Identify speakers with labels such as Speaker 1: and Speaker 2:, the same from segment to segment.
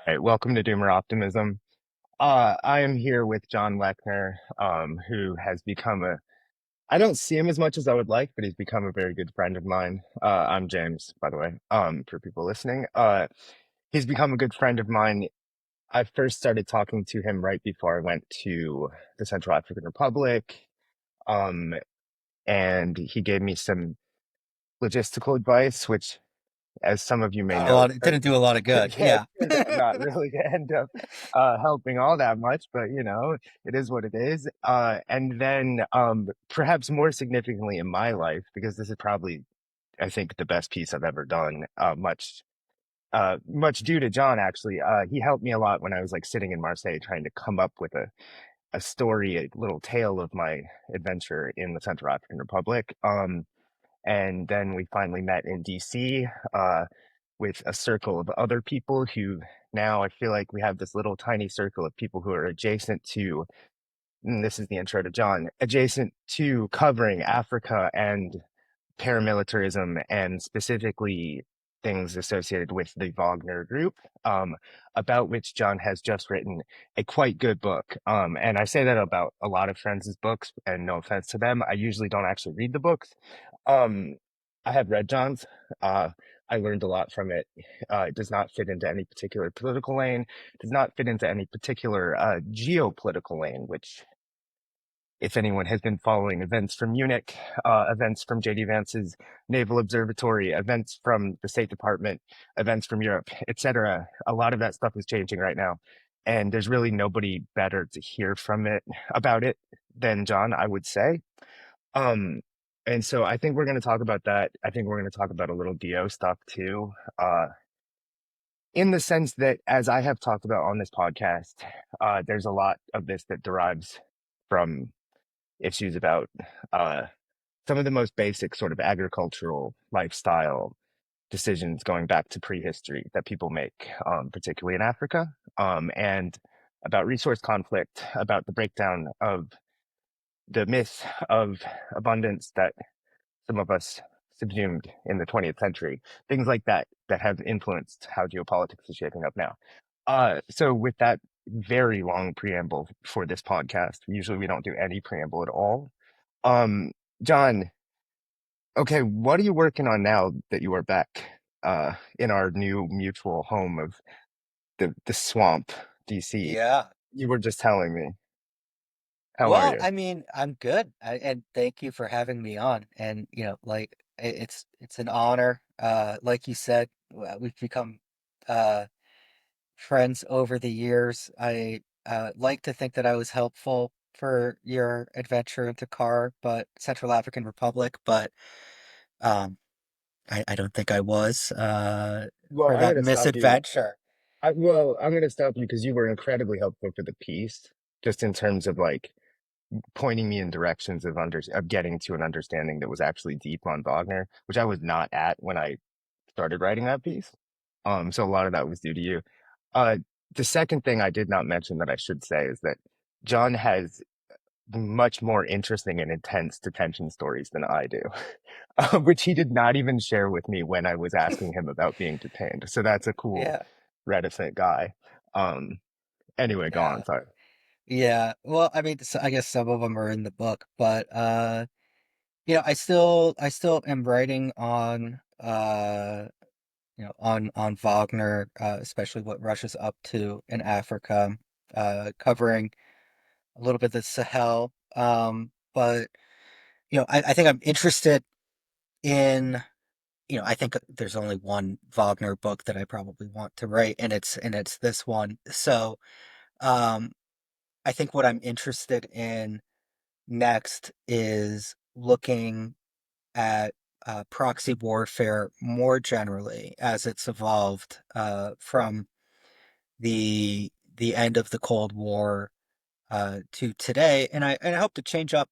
Speaker 1: Right, welcome to Doomer Optimism. I am here with John Lechner, who has become I don't see him as much as I would like, but he's become a very good friend of mine. I'm James, by the way, for people listening. He's become a good friend of mine. I first started talking to him right before I went to the Central African Republic, um, and he gave me some logistical advice, which, as some of you may
Speaker 2: Not a
Speaker 1: know,
Speaker 2: lot. It didn't do a lot of good.
Speaker 1: yeah, it
Speaker 2: Yeah.
Speaker 1: turned out not really to end up helping all that much, but it is what it is. And then, perhaps more significantly in my life, because this is probably, I think, the best piece I've ever done, much due to John, actually. He helped me a lot when I was like sitting in Marseille trying to come up with a story, a little tale of my adventure in the Central African Republic. And then we finally met in DC, with a circle of other people who now I feel like we have this little tiny circle of people who are adjacent to, and this is the intro to John, adjacent to covering Africa and paramilitarism, and specifically things associated with the Wagner Group, um, about which John has just written a quite good book. And I say that about a lot of friends' books, and no offense to them, I usually don't actually read the books. Um, I have read John's. Uh, I learned a lot from it. It does not fit into any particular political lane. It does not fit into any particular geopolitical lane, which, if anyone has been following events from Munich, events from JD Vance's Naval Observatory, events from the State Department, events from Europe, etc., a lot of that stuff is changing right now. And there's really nobody better to hear from it about it than John, I would say. Um, and so I think we're going to talk about that. I think we're going to talk about a little DO stuff too, in the sense that, as I have talked about on this podcast, there's a lot of this that derives from issues about uh, some of the most basic sort of agricultural lifestyle decisions going back to prehistory that people make, particularly in Africa, and about resource conflict, about the breakdown of the myth of abundance that some of us subsumed in the 20th century, things like that that have influenced how geopolitics is shaping up now. So with that very long preamble for this podcast, usually we don't do any preamble at all. Um, John, okay, what are you working on now that you are back in our new mutual home of the swamp, DC?
Speaker 2: Yeah.
Speaker 1: You were just telling me. How are
Speaker 2: Well,
Speaker 1: you?
Speaker 2: I mean, I'm good. And thank you for having me on. And, it's an honor. Like you said, we've become uh friends over the years. I like to think that I was helpful for your adventure into Central African Republic, but um I don't think I was
Speaker 1: Well,
Speaker 2: for
Speaker 1: I'm
Speaker 2: that
Speaker 1: going to stop you.
Speaker 2: misadventure.
Speaker 1: I'm going to stop you because you were incredibly helpful for the piece, just in terms of like pointing me in directions of getting to an understanding that was actually deep on Wagner, which I was not at when I started writing that piece. So a lot of that was due to you. Uh, the second thing I did not mention that I should say is that John has much more interesting and intense detention stories than I do, which he did not even share with me when I was asking him about being detained. So that's a cool,
Speaker 2: Yeah.
Speaker 1: reticent guy. Um, anyway, go
Speaker 2: Yeah.
Speaker 1: on. Sorry.
Speaker 2: Yeah. Well, I mean, I guess some of them are in the book, but I still am writing on on Wagner, especially what Russia's up to in Africa, covering a little bit of the Sahel. But I think I'm interested in, I think there's only one Wagner book that I probably want to write, and it's this one. So, um, I think what I'm interested in next is looking at proxy warfare more generally as it's evolved from the end of the Cold War to today, and I hope to change up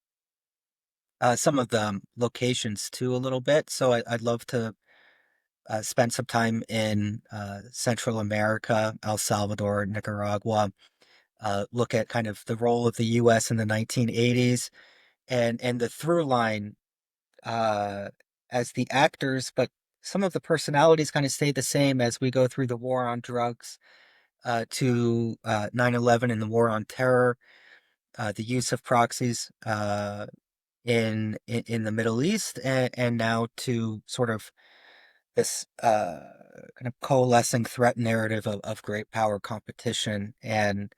Speaker 2: some of the locations too a little bit. So I'd love to spend some time in Central America, El Salvador, Nicaragua. Look at kind of the role of the U.S. in the 1980s and the through line uh, as the actors, but some of the personalities kind of stay the same as we go through the war on drugs to 9/11 and the war on terror, the use of proxies in the Middle East, and now to sort of this kind of coalescing threat narrative of great power competition and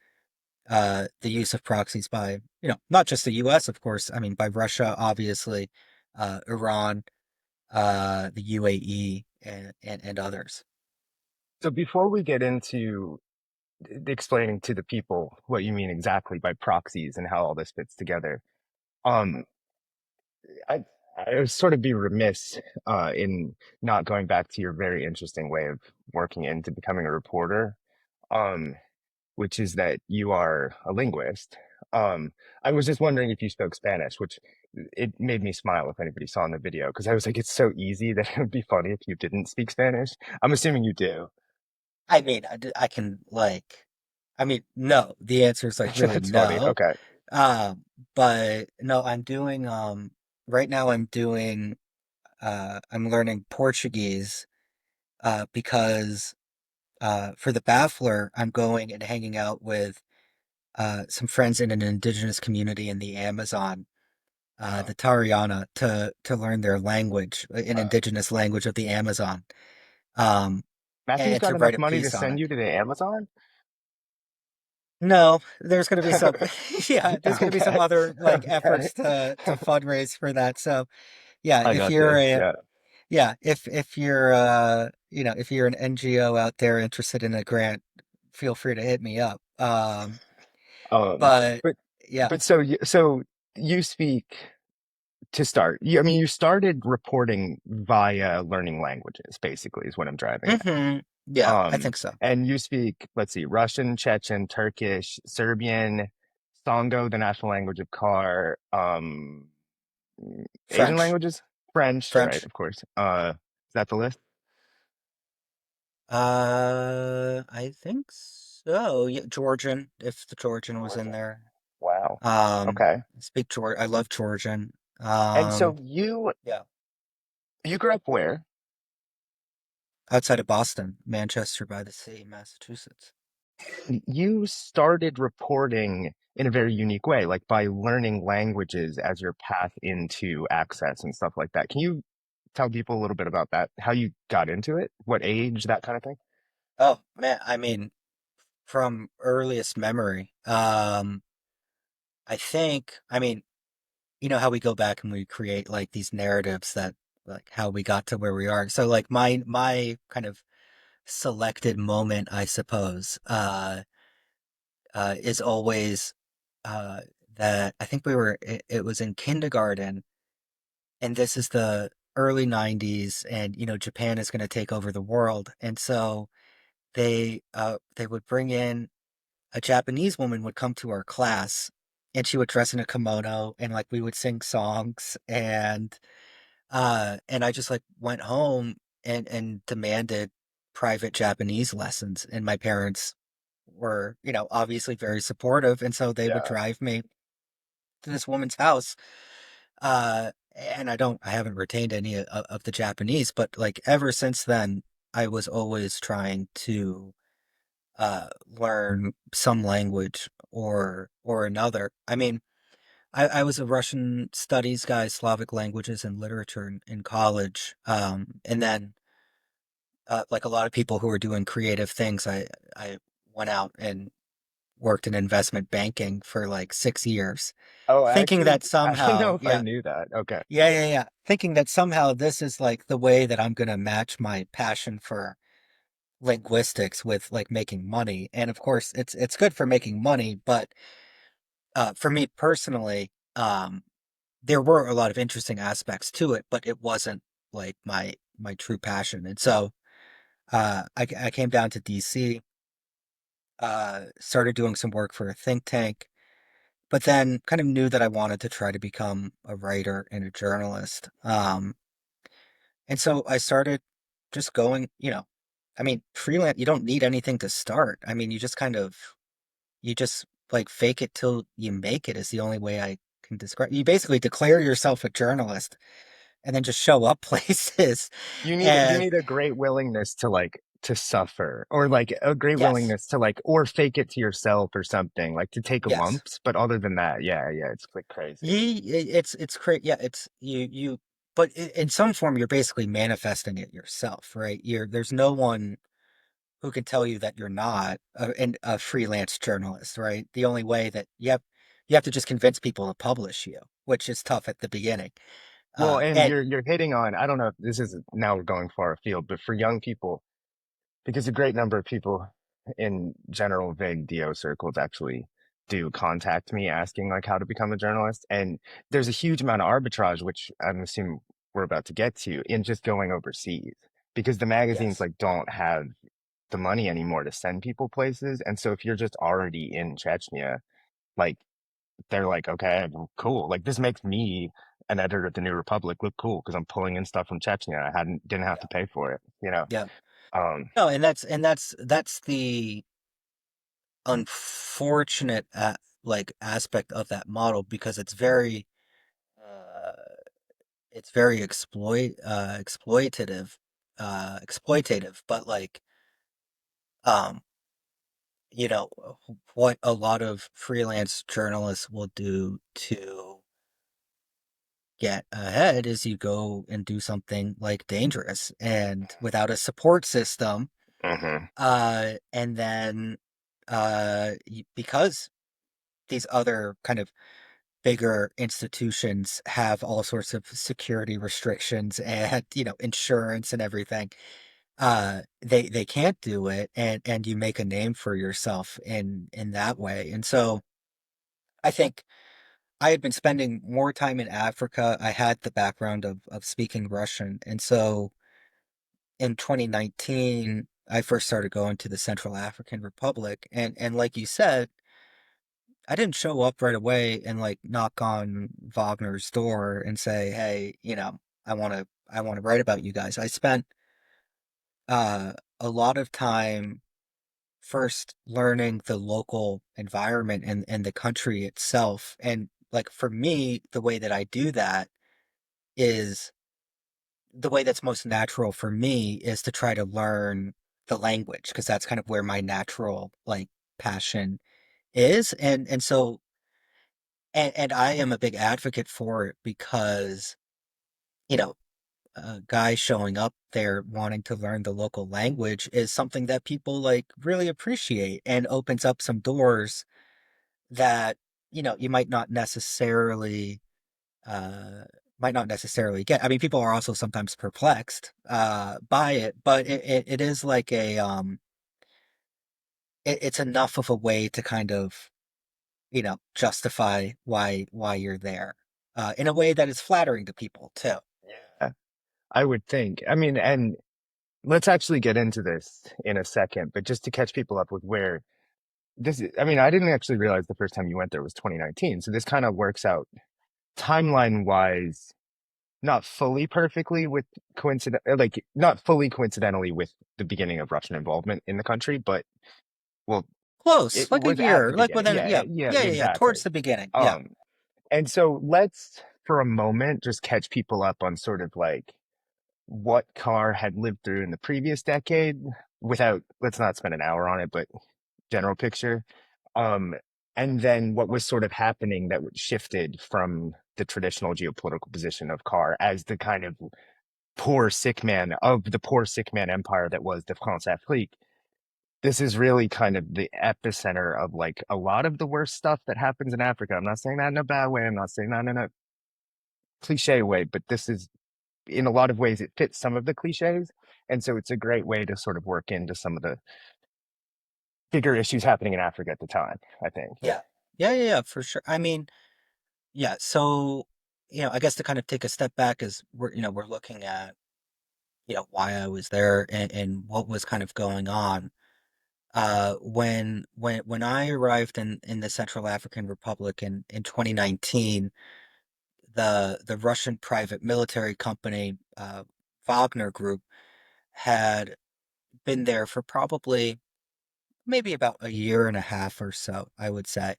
Speaker 2: the use of proxies by, not just the US, of course, I mean, by Russia, obviously, Iran, the UAE, and others.
Speaker 1: So before we get into explaining to the people what you mean exactly by proxies and how all this fits together, um, I I would sort of be remiss in not going back to your very interesting way of working into becoming a reporter, um, which is that you are a linguist. I was just wondering if you spoke Spanish, which it made me smile if anybody saw in the video, because I was like, it's so easy that it would be funny if you didn't speak Spanish. I'm assuming you do.
Speaker 2: I mean, I can like, I mean, no, the answer is like really
Speaker 1: That's funny.
Speaker 2: no.
Speaker 1: Okay.
Speaker 2: Um, but no, right now I'm learning Portuguese, because, for the Baffler, I'm going and hanging out with, some friends in an indigenous community in the Amazon,
Speaker 1: Uh,
Speaker 2: the Tariana, to learn their language, an
Speaker 1: uh,
Speaker 2: indigenous language of the Amazon, um,
Speaker 1: Matthew's
Speaker 2: and to
Speaker 1: got
Speaker 2: write
Speaker 1: enough
Speaker 2: a
Speaker 1: money to
Speaker 2: piece on
Speaker 1: send
Speaker 2: it.
Speaker 1: you to the Amazon?
Speaker 2: No, there's going to be some, yeah, there's going to be some
Speaker 1: Okay.
Speaker 2: other like
Speaker 1: Okay.
Speaker 2: efforts to fundraise for that. So yeah,
Speaker 1: I gotcha. Yeah.
Speaker 2: if you're if you're an NGO out there interested in a grant, feel free to hit me up.
Speaker 1: Um,
Speaker 2: But
Speaker 1: but
Speaker 2: yeah,
Speaker 1: so you speak to start. I mean, you started reporting via learning languages, basically, is what I'm driving at.
Speaker 2: yeah, I think so.
Speaker 1: And you speak, let's see, Russian, Chechen, Turkish, Serbian, Songo, the national language of Car, Asian
Speaker 2: French,
Speaker 1: languages, French, right?
Speaker 2: French.
Speaker 1: Of course. Is that the list?
Speaker 2: I think so. Yeah, Georgian, if the Georgian was in
Speaker 1: Georgian.
Speaker 2: there.
Speaker 1: Wow. Okay.
Speaker 2: Speak George. I love Georgian.
Speaker 1: And so
Speaker 2: Yeah,
Speaker 1: you grew up where?
Speaker 2: outside of Boston, Manchester by the Sea, Massachusetts.
Speaker 1: You started reporting in a very unique way, like by learning languages as your path into access and stuff like that. Can you tell people a little bit about that? How you got into it? What age, that kind of thing?
Speaker 2: Oh man, I mean, from earliest memory, I mean, you know how we go back and we create like these narratives that like how we got to where we are. So like my kind of selected moment, I suppose, is always uh, that I think it was in kindergarten, and this is the early 90s, and Japan is going to take over the world, and so they would bring in a Japanese woman would come to our class, and she would dress in a kimono, and like we would sing songs, and I just like went home and demanded private Japanese lessons, and my parents were, obviously very supportive, and so they would
Speaker 1: Yeah.
Speaker 2: drive me to this woman's house. And I haven't retained any of the Japanese, but like ever since then, I was always trying to learn some language or another. I mean, I was a Russian studies guy, Slavic languages and literature in college, and then like a lot of people who are doing creative things, I went out and worked in investment banking for like 6 years,
Speaker 1: Oh,
Speaker 2: thinking
Speaker 1: actually,
Speaker 2: that
Speaker 1: I don't know
Speaker 2: somehow,
Speaker 1: if I
Speaker 2: yeah,
Speaker 1: knew that. Okay.
Speaker 2: yeah, thinking that somehow this is like the way that I'm gonna match my passion for linguistics with like making money. And of course, it's good for making money, but for me personally, there were a lot of interesting aspects to it, but it wasn't like my true passion. And so I came down to DC, started doing some work for a think tank, but then kind of knew that I wanted to try to become a writer and a journalist. And so I started just going, I mean, freelance, you don't need anything to start. I mean, you just like fake it till you make it is the only way I can describe. You basically declare yourself a journalist and then just show up places.
Speaker 1: You
Speaker 2: And
Speaker 1: need a great willingness to like to suffer, or like a great
Speaker 2: Yes.
Speaker 1: willingness to like, or fake it to yourself or something, like to take
Speaker 2: Yes.
Speaker 1: lumps. But other than that, yeah, yeah, it's like crazy.
Speaker 2: It's crazy. Yeah, it's you. But in some form, you're basically manifesting it yourself, right? There's no one who can tell you that you're not a freelance journalist, right? The only way that you have to just convince people to publish you, which is tough at the beginning.
Speaker 1: Well, and
Speaker 2: And
Speaker 1: you're hitting on, I don't know if this is now we're going far afield, but for young people, because a great number of people in general vague DO circles actually do contact me asking like how to become a journalist. And there's a huge amount of arbitrage, which I'm assuming we're about to get to, in just going overseas because the magazines
Speaker 2: yes,
Speaker 1: like don't have the money anymore to send people places. And so if you're just already in Chechnya, like they're like, okay, well, cool. Like this makes me an editor at the New Republic look cool because I'm pulling in stuff from Chechnya. I hadn't didn't have
Speaker 2: yeah,
Speaker 1: to pay for it, you know.
Speaker 2: yeah.
Speaker 1: Um,
Speaker 2: No, and that's the unfortunate like aspect of that model because uh, it's very exploitative, but like um you know, what a lot of freelance journalists will do to get ahead is you go and do something like dangerous and without a support system,
Speaker 1: mhm,
Speaker 2: and then because these other kind of bigger institutions have all sorts of security restrictions and insurance and everything, they can't do it, and you make a name for yourself in that way. And so I think I had been spending more time in Africa. I had the background of speaking Russian. And so in 2019, I first started going to the Central African Republic. And like you said, I didn't show up right away and like knock on Wagner's door and say, "Hey, I want to write about you guys." I spent a lot of time first learning the local environment and the country itself. And like for me, the way that I do that is the way that's most natural for me is to try to learn the language because that's kind of where my natural like passion is. And so and I am a big advocate for it because you know a guy showing up there wanting to learn the local language is something that people like really appreciate and opens up some doors that you uh, might not necessarily get. I mean, people are also sometimes perplexed by it, but it is like it's enough of a way to kind of justify why you're there in a way that is flattering to people too.
Speaker 1: yeah, I would think. I mean, and let's actually get into this in a second, but just to catch people up with where this is, I mean, I didn't actually realize the first time you went there was 2019. So this kind of works out timeline wise, not fully perfectly with like not fully coincidentally with the beginning of Russian involvement in the country, but well,
Speaker 2: Close,
Speaker 1: it
Speaker 2: like a
Speaker 1: was at
Speaker 2: year,
Speaker 1: the
Speaker 2: like
Speaker 1: beginning.
Speaker 2: within,
Speaker 1: Yeah,
Speaker 2: yeah,
Speaker 1: yeah,
Speaker 2: yeah, yeah, yeah,
Speaker 1: exactly.
Speaker 2: towards the beginning, yeah.
Speaker 1: Um, and so let's for a moment just catch people up on sort of like what Carr had lived through in the previous decade without, let's not spend an hour on it, but general picture. Um, and then what was sort of happening that shifted from the traditional geopolitical position of Carr as the kind of poor sick man of the poor sick man empire that was the France Afrique. This is really kind of the epicenter of like a lot of the worst stuff that happens in Africa. I'm not saying that in a bad way. I'm not saying that in a cliche way, but this is in a lot of ways it fits some of the cliches. And so it's a great way to sort of work into some of the bigger issues happening in Africa at the time, I think.
Speaker 2: Yeah, yeah, yeah, yeah, for sure. I mean, yeah, so I guess to kind of take a step back as we're looking at why I was there and what was kind of going on. When I arrived in the Central African Republic in 2019, the Russian private military company Wagner Group had been there for probably maybe about a year and a half or so, I would say.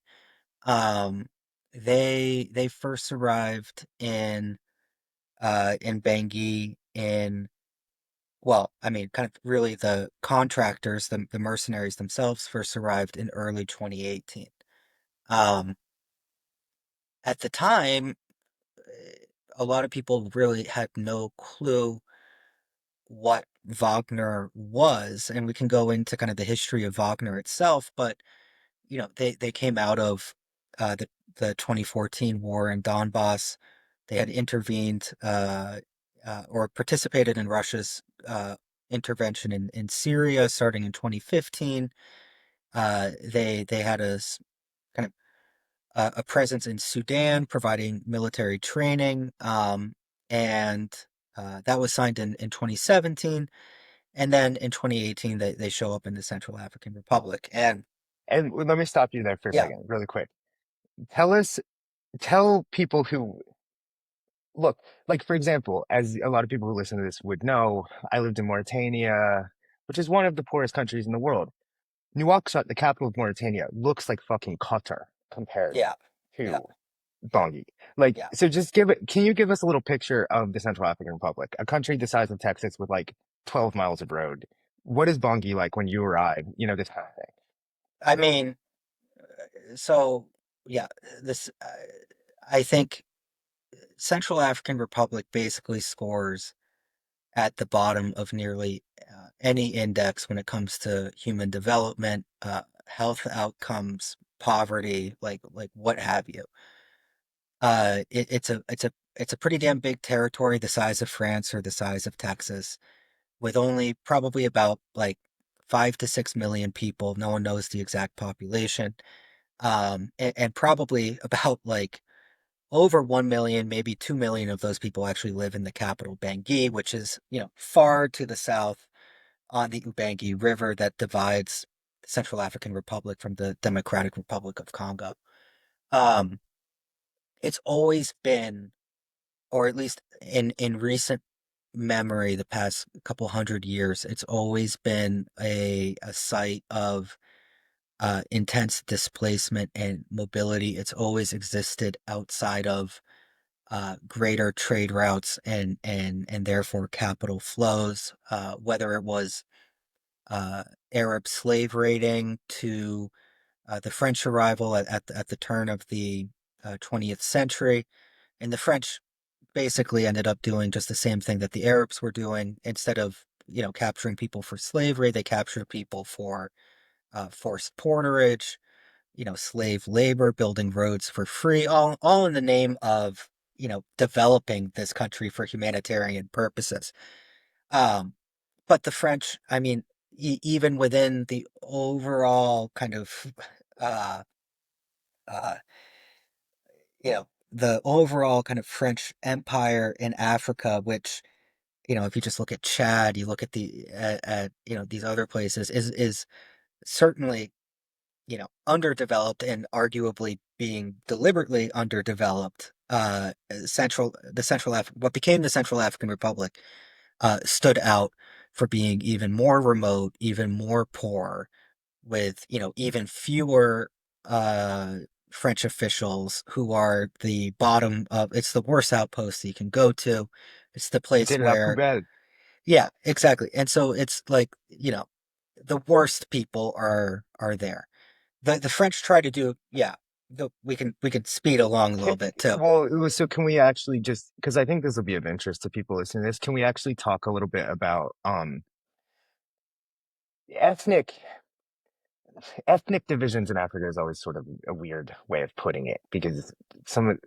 Speaker 2: Um, they first arrived in Bangui in well, I mean, kind of really the contractors, the mercenaries themselves first arrived in early 2018. Um, at the time, a lot of people really had no clue what Wagner was, and we can go into kind of the history of Wagner itself, but they came out of the 2014 war in Donbass. They had intervened or participated in Russia's intervention in Syria starting in 2015. They had kind of a presence in Sudan, providing military training, and that was signed in 2017. And then in 2018, they show up in the Central African Republic. And
Speaker 1: And let me stop you there for a
Speaker 2: yeah,
Speaker 1: second, really quick. Tell us, tell people who look, like for example, as a lot of people who listen to this would know, I lived in Mauritania, which is one of the poorest countries in the world. Nouakchott, the capital of Mauritania, looks like fucking Qatar compared
Speaker 2: yeah, yeah,
Speaker 1: to
Speaker 2: yeah,
Speaker 1: Bangui. Like,
Speaker 2: yeah.
Speaker 1: so just give it, can you give us a little picture of the Central African Republic, a country the size of Texas with like 12 miles of road? What is Bangui like when you arrive? You know, this kind of thing.
Speaker 2: I mean, so yeah, this I think Central African Republic basically scores at the bottom of nearly any index when it comes to human development, health outcomes, poverty, like what have you. It's a pretty damn big territory, the size of France or the size of Texas, with only probably about like 5 to 6 million people. No one knows the exact population. And probably about like over 1 million, maybe 2 million of those people actually live in the capital, Bangui, which is, far to the south on the Ubangi River that divides the Central African Republic from the Democratic Republic of Congo. Um, it's always been, or at least in recent memory, the past couple hundred years, it's always been a site of intense displacement and mobility. It's always existed outside of greater trade routes and therefore capital flows, whether it was Arab slave raiding to the French arrival at the turn of the 20th century. And the French basically ended up doing just the same thing that the Arabs were doing. Instead of, capturing people for slavery, they captured people for forced porterage, slave labor, building roads for free, all in the name of, developing this country for humanitarian purposes. Um, but the French, I mean, even within the overall kind of, uh, uh, the overall kind of French empire in Africa, which, if you just look at Chad, you look at these other places, is certainly underdeveloped and arguably being deliberately underdeveloped. What became the Central African Republic, stood out for being even more remote, even more poor, with even fewer uh, French officials who are the bottom of. It's the worst outpost you can go to. It's the place
Speaker 1: C'était la
Speaker 2: where,
Speaker 1: poubelle.
Speaker 2: yeah, exactly. And so it's like the worst people are there. The French try to do, yeah. We can speed along a little bit too.
Speaker 1: Well, so can we actually just, because I think this will be of interest to people listening to this, can we actually talk a little bit about ethnic ethnic divisions in Africa is always sort of a weird way of putting it because some of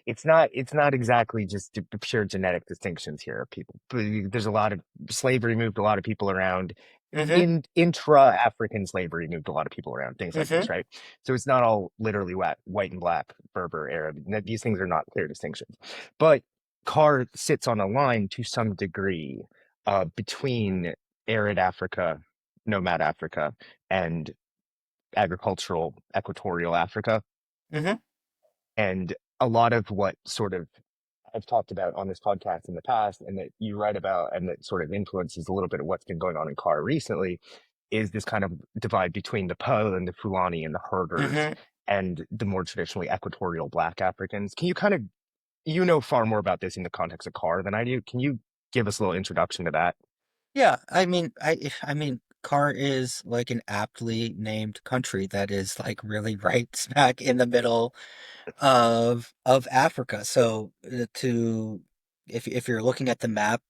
Speaker 1: it's not exactly just pure genetic distinctions here of people. There's a lot of slavery moved a lot of people around.
Speaker 2: Mm-hmm.
Speaker 1: Intra-African slavery moved a lot of people around, things like
Speaker 2: Mm-hmm.
Speaker 1: this, right? So it's not all literally white and black, Berber, Arab. These things are not clear distinctions. But CAR sits on a line to some degree between arid Africa, nomad Africa, and agricultural equatorial Africa.
Speaker 2: Mm-hmm.
Speaker 1: And a lot of what sort of I've talked about on this podcast in the past and that you write about and that sort of influences a little bit of what's been going on in CAR recently is this kind of divide between the Po and the Fulani and the herders
Speaker 2: Mm-hmm.
Speaker 1: and the more traditionally equatorial Black Africans. Can you kind of, you know far more about this in the context of CAR than I do. Can you give us a little introduction to that?
Speaker 2: Yeah, I mean, Car is like an aptly named country that is like really right smack in the middle of Africa. So to if you're looking at the map,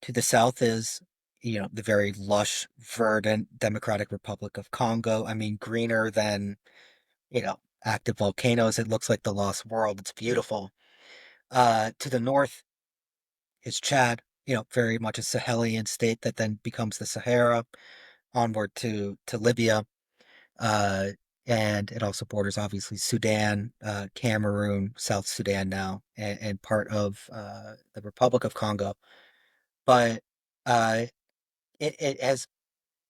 Speaker 2: to the south is, the very lush, verdant Democratic Republic of Congo. I mean, greener than, active volcanoes. It looks like the lost world. It's beautiful. To the north is Chad, very much a Sahelian state that then becomes the Sahara, onward to Libya. Uh, and it also borders obviously Sudan, Cameroon, South Sudan now, and part of the Republic of Congo. But uh, it has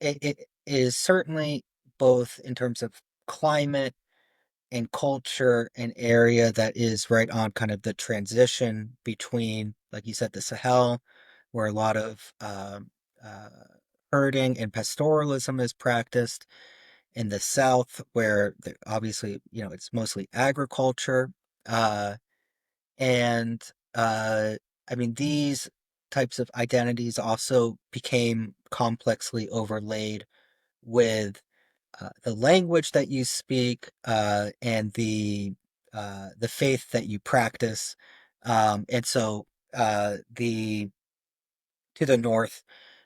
Speaker 2: it is certainly, both in terms of climate and culture, an area that is right on kind of the transition between, like you said, the Sahel, where a lot of uh, herding and pastoralism is practiced, in the South, where obviously, it's mostly agriculture. Uh, and I mean, these types of identities also became complexly overlaid with the language that you speak, and the faith that you practice. And so the to the north,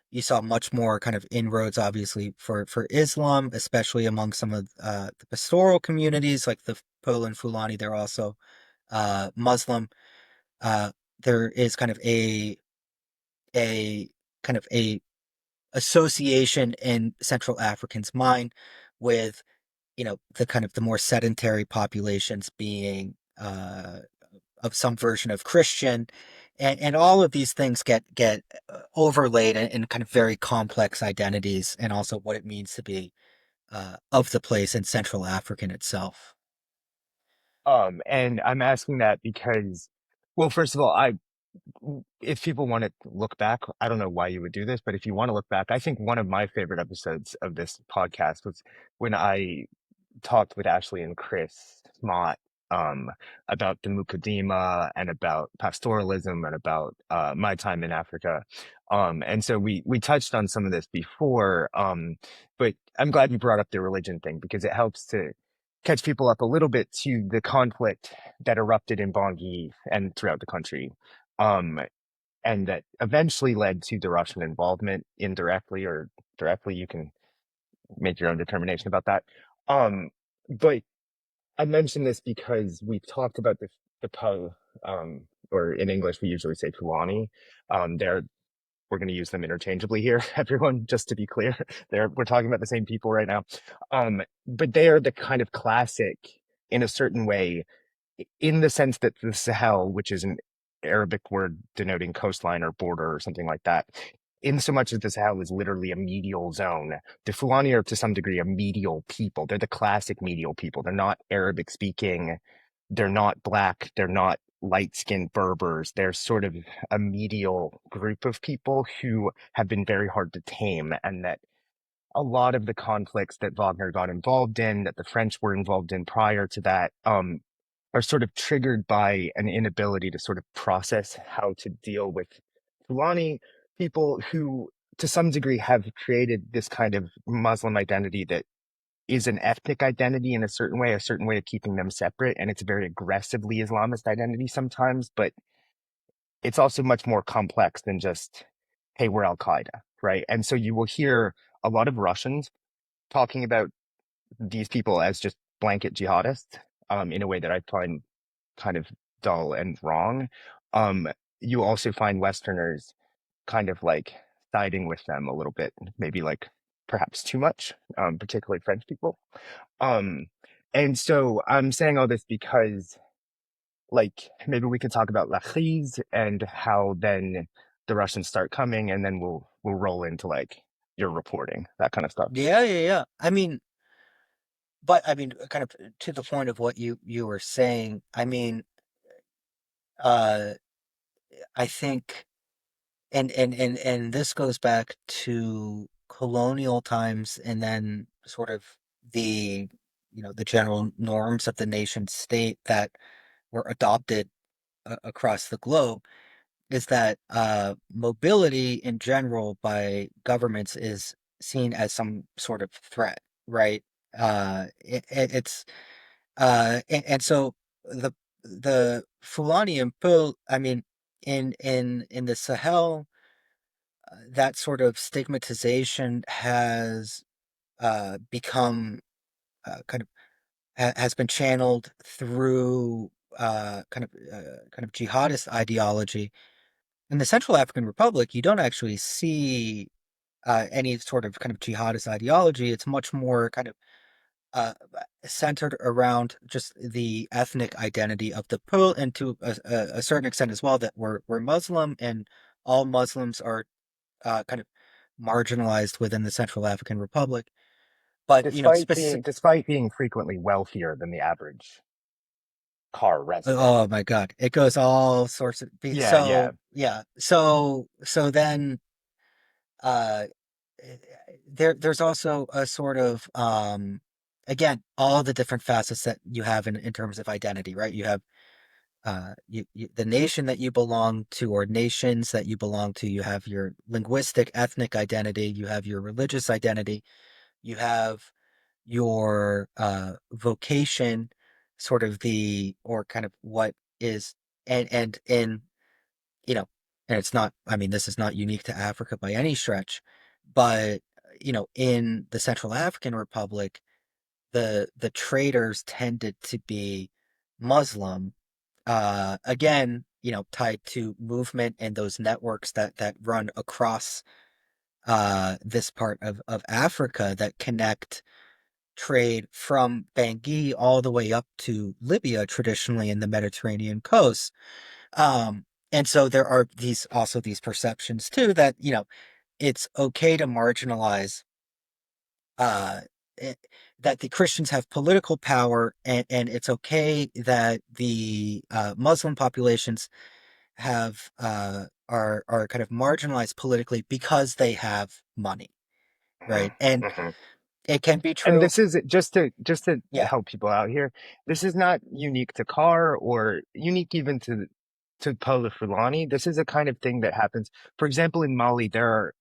Speaker 2: you saw much more kind of inroads, obviously, for Islam, especially among some of the pastoral communities, like the Poland Fulani. They're also Muslim. Uh, there is kind of a kind of a association in Central Africans' mind with, the kind of the more sedentary populations being of some version of Christian, and all of these things get overlaid in kind of very complex identities, and also what it means to be of the place in Central African itself.
Speaker 1: And I'm asking that because, well, first of all, if people want to look back, I don't know why you would do this, but if you want to look back, I think one of my favorite episodes of this podcast was when I talked with Ashley and Chris Mott um, about the Mukaddima and about pastoralism and about my time in Africa. And so we touched on some of this before, but I'm glad you brought up the religion thing because it helps to catch people up a little bit to the conflict that erupted in Bangui and throughout the country. Um, and that eventually led to the Russian involvement indirectly or directly. You can make your own determination about that. Um, but I mention this because we've talked about the Pogue, or in English we usually say Fulani. They're We're going to use them interchangeably here, everyone, just to be clear. We're talking about the same people right now. But they are the kind of classic, in a certain way, in the sense that the Sahel, which is an Arabic word denoting coastline or border or something like that, in so much as the Sahel is literally a medial zone, the Fulani are to some degree a medial people. They're the classic medial people. They're not Arabic speaking. They're not black. They're not light skinned Berbers. They're sort of a medial group of people who have been very hard to tame, and that a lot of the conflicts that Wagner got involved in, that the French were involved in prior to that, are sort of triggered by an inability to sort of process how to deal with Fulani people who, to some degree, have created this kind of Muslim identity that is an ethnic identity in a certain way of keeping them separate. And it's a very aggressively Islamist identity sometimes, but it's also much more complex than just, hey, we're Al Qaeda, right? And so you will hear a lot of Russians talking about these people as just blanket jihadists, in a way that I find kind of dull and wrong. Um, you also find Westerners kind of like siding with them a little bit, maybe like perhaps too much, particularly French people. Um, and so I'm saying all this because, like, maybe we could talk about La Crise and how then the Russians start coming, and then we'll roll into like your reporting, that kind of stuff.
Speaker 2: Yeah, yeah, yeah. I mean, kind of to the point of what you were saying. I mean, uh, I think, and this goes back to colonial times, and then sort of the the general norms of the nation state that were adopted across the globe. is that mobility in general by governments is seen as some sort of threat, right? It's and so the Fulani and Pul, I mean, in the Sahel, that sort of stigmatization has become kind of has been channeled through kind of jihadist ideology. In the Central African Republic, you don't actually see any sort of kind of jihadist ideology. It's much more kind of uh, centered around just the ethnic identity of the Pul, and to a certain extent as well that we're Muslim, and all Muslims are kind of marginalized within the Central African Republic. But
Speaker 1: Despite being frequently wealthier than the average car resident.
Speaker 2: oh my God, it goes all sorts of
Speaker 1: Yeah, yeah.
Speaker 2: so yeah. So then uh there's also a sort of again, all the different facets that you have in terms of identity, right? You have the nation that you belong to, or nations that you belong to. You have your linguistic ethnic identity, you have your religious identity, you have your vocation, sort of the or kind of what is and in you know, and it's not, I mean, this is not unique to Africa by any stretch, but, in the Central African Republic, the traders tended to be Muslim, again, tied to movement and those networks that run across this part of Africa that connect trade from Bangui all the way up to Libya, traditionally in the Mediterranean coast. And so there are these perceptions too that, it's okay to marginalize uh eh, that the Christians have political power, and it's okay that the Muslim populations have are kind of marginalized politically because they have money, right? And
Speaker 1: Mhm.
Speaker 2: it can be
Speaker 1: And
Speaker 2: true.
Speaker 1: this is just to
Speaker 2: Yeah.
Speaker 1: help people out here. This is not unique to Car or unique even to Paula Fulani. This is a kind of thing that happens. For example, in Mali, there are,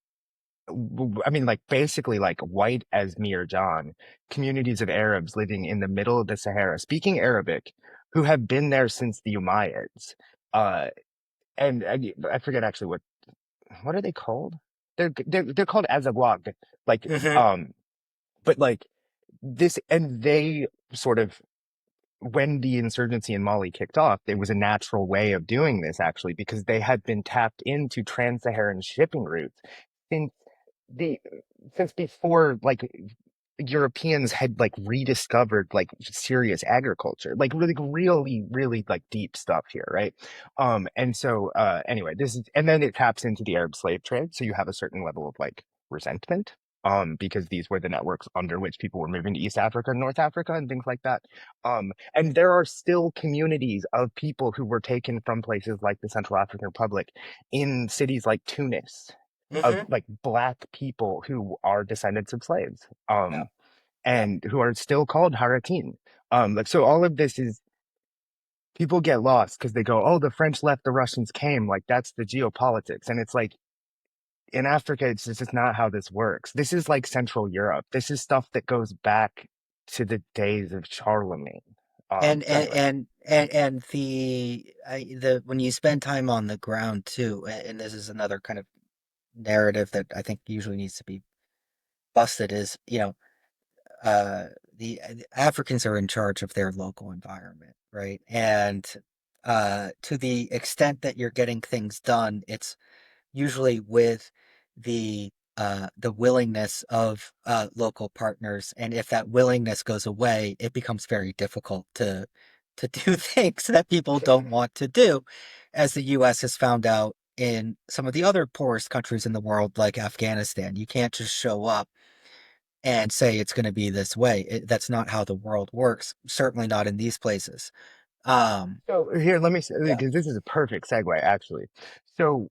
Speaker 1: I mean, like basically like white as me or John, communities of Arabs living in the middle of the Sahara, speaking Arabic, who have been there since the Umayyads. Uh, and I forget actually what are they called? They're called Azawad. Like
Speaker 2: Hmm.
Speaker 1: um, but like this, and they sort of, when the insurgency in Mali kicked off, it was a natural way of doing this actually because they had been tapped into trans-Saharan shipping routes since the since before like Europeans had like rediscovered like serious agriculture, like really like deep stuff here, right? And so anyway, this is, and then it taps into the Arab slave trade, so you have a certain level of like resentment, because these were the networks under which people were moving to East Africa and North Africa and things like that. And there are still communities of people who were taken from places like the Central African Republic in cities like Tunis, of
Speaker 2: Hmm.
Speaker 1: like black people who are descendants of slaves,
Speaker 2: Yeah. Yeah.
Speaker 1: and who are still called Haratin. Like so, all of this is, people get lost because they go, "Oh, the French left, the Russians came." Like that's the geopolitics, and it's like in Africa, it's just not how this works. This is like Central Europe. This is stuff that goes back to the days of Charlemagne.
Speaker 2: And
Speaker 1: So
Speaker 2: and
Speaker 1: anyway,
Speaker 2: and the when you spend time on the ground too, and this is another kind of narrative that I think usually needs to be busted, is uh the Africans are in charge of their local environment, right? And to the extent that you're getting things done, it's usually with the willingness of local partners. And if that willingness goes away, it becomes very difficult to do things that people don't want to do, as the U.S. has found out in some of the other poorest countries in the world, like Afghanistan. You can't just show up and say it's going to be this way. That's not how the world works. Certainly not in these places. Um,
Speaker 1: so here, let me say,
Speaker 2: yeah.
Speaker 1: because this is a perfect segue, actually. So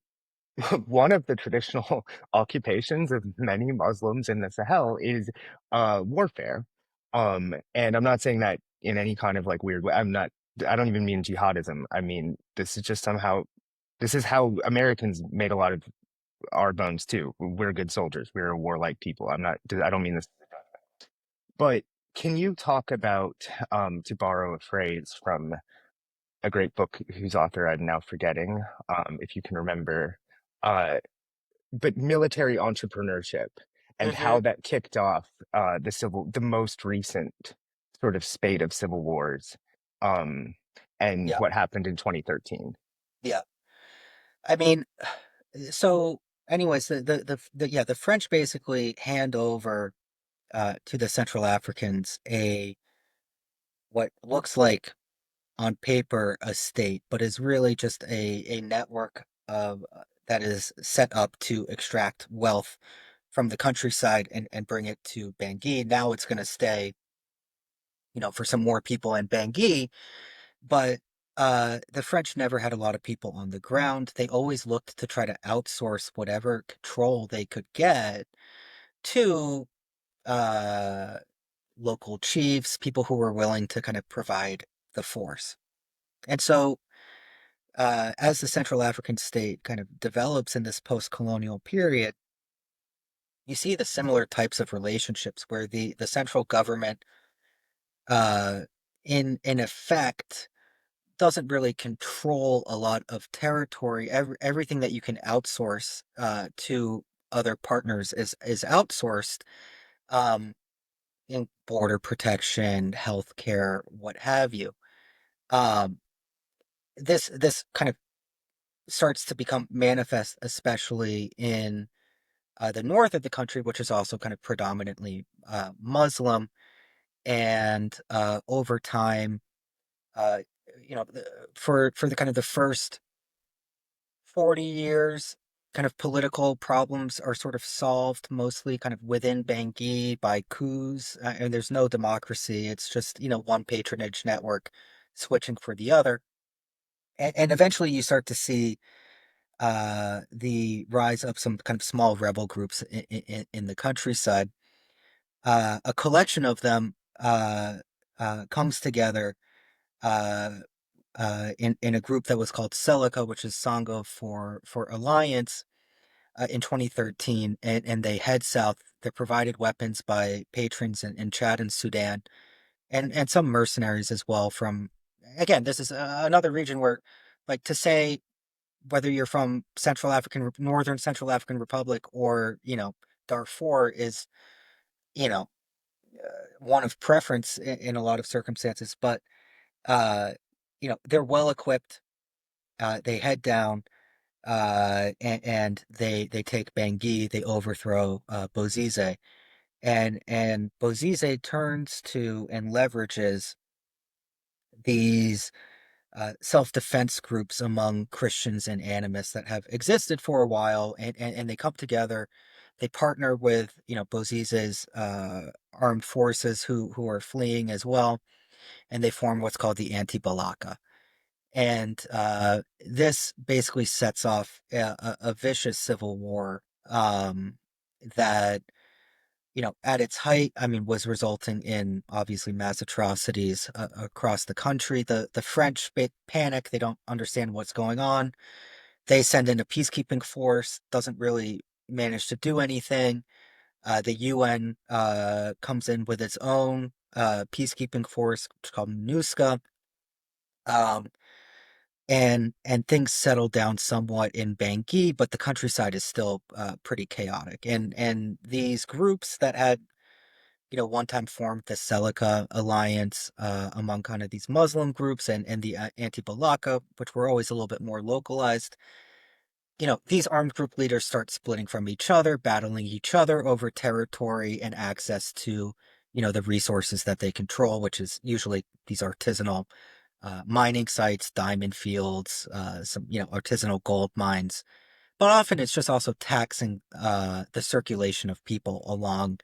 Speaker 1: one of the traditional occupations of many Muslims in the Sahel is warfare. And I'm not saying that in any kind of like weird way. I don't even mean jihadism. I mean, this is just somehow. This is how Americans made a lot of our bones too. We're good soldiers. We're a warlike people. I don't mean this, but can you talk about, to borrow a phrase from a great book whose author I'm now forgetting, if you can remember, uh, but military entrepreneurship and
Speaker 2: Hmm.
Speaker 1: how that kicked off the most recent sort of spate of civil wars, um, and
Speaker 2: Yeah,
Speaker 1: what happened in 2013.
Speaker 2: yeah. I mean, so anyways, yeah, the French basically hand over to the Central Africans a what looks like on paper a state, but is really just a network of that is set up to extract wealth from the countryside and bring it to Bangui. Now it's going to stay, for some more people in Bangui, but the French never had a lot of people on the ground. They always looked to try to outsource whatever control they could get to uh, local chiefs, people who were willing to kind of provide the force. And so, as the Central African state kind of develops in this post colonial period, you see the similar types of relationships where the central government, uh, in effect, doesn't really control a lot of territory. Everything that you can outsource to other partners is outsourced, um, in border protection, healthcare, what have you. Um, this kind of starts to become manifest, especially in the north of the country, which is also kind of predominantly Muslim. And over time, uh, for the kind of the first 40 years, kind of political problems are sort of solved mostly kind of within Bangui by coups, and there's no democracy. It's just, one patronage network switching for the other. And eventually you start to see the rise of some kind of small rebel groups in the countryside. A collection of them comes together uh, in a group that was called Celica, which is Sango for Alliance, in 2013, and they head south. They're provided weapons by patrons in Chad and Sudan, and some mercenaries as well. From again, this is another region where, like, to say whether you're from Northern Central African Republic or Darfur is you know one of preference in a lot of circumstances, but uh, they're well equipped. They head down and they take Bangui. They overthrow Bozize, and Bozize turns to and leverages these self-defense groups among Christians and animists that have existed for a while, and they come together. They partner with Bozize's armed forces who are fleeing as well, and they form what's called the Anti-Balaka. And this basically sets off a vicious civil war that at its height, I mean, was resulting in obviously mass atrocities across the country. The French panic; they don't understand what's going on. They send in a peacekeeping force, doesn't really manage to do anything. The UN comes in with its own peacekeeping force, which is called MINUSCA. Um, and things settle down somewhat in Bangui, but the countryside is still pretty chaotic. And these groups that had one time formed the Celica alliance among kind of these Muslim groups and the anti-Balaka, which were always a little bit more localized. These armed group leaders start splitting from each other, battling each other over territory and access to, the resources that they control, which is usually these artisanal mining sites, diamond fields, some, artisanal gold mines. But often it's just also taxing the circulation of people along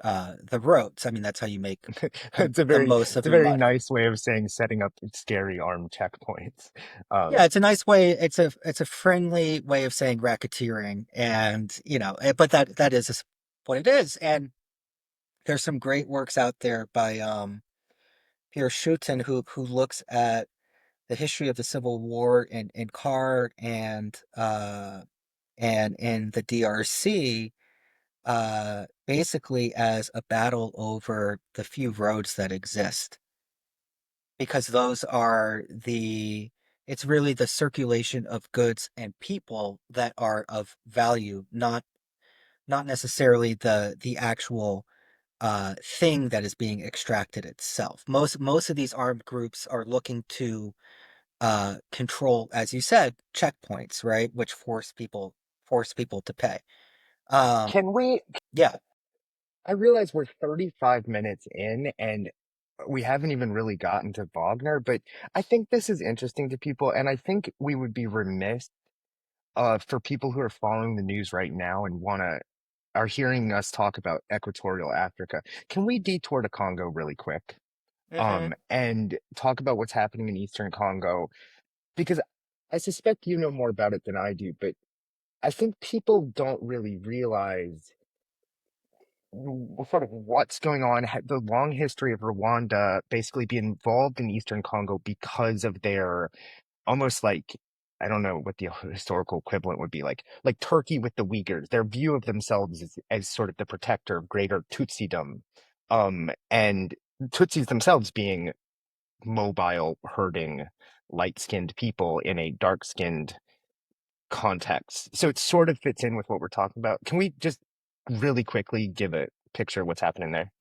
Speaker 2: the roads. I mean, that's how you make kind of the most
Speaker 1: It's
Speaker 2: of
Speaker 1: a
Speaker 2: your
Speaker 1: very
Speaker 2: money.
Speaker 1: nice way of saying setting up scary armed checkpoints.
Speaker 2: Yeah,
Speaker 1: Um,
Speaker 2: it's a nice way. It's a friendly way of saying racketeering, and but that is what it is. And there's some great works out there by Pierre Schutten who looks at the history of the Civil War in CAR and in the DRC, basically as a battle over the few roads that exist, because those are it's really the circulation of goods and people that are of value, not necessarily the actual thing that is being extracted itself. Most of these armed groups are looking to control, as you said, checkpoints, right, which force people to pay. Um,
Speaker 1: Can we?
Speaker 2: yeah.
Speaker 1: I realize we're 35 minutes in and we haven't even really gotten to Wagner, but I think this is interesting to people, and I think we would be remiss for people who are following the news right now and are hearing us talk about Equatorial Africa. Can we detour to Congo really quick?
Speaker 2: Hmm.
Speaker 1: And talk about what's happening in Eastern Congo because I suspect you know more about it than I do, but I think people don't really realize sort of what's going on, the long history of Rwanda basically being involved in Eastern Congo because of their almost like I don't know what the historical equivalent would be like Turkey with the Uyghurs, their view of themselves as sort of the protector of greater Tutsidom, and Tutsis themselves being mobile, herding, light-skinned people in a dark-skinned context. So it sort of fits in with what we're talking about. Can we just really quickly give a picture of what's happening there?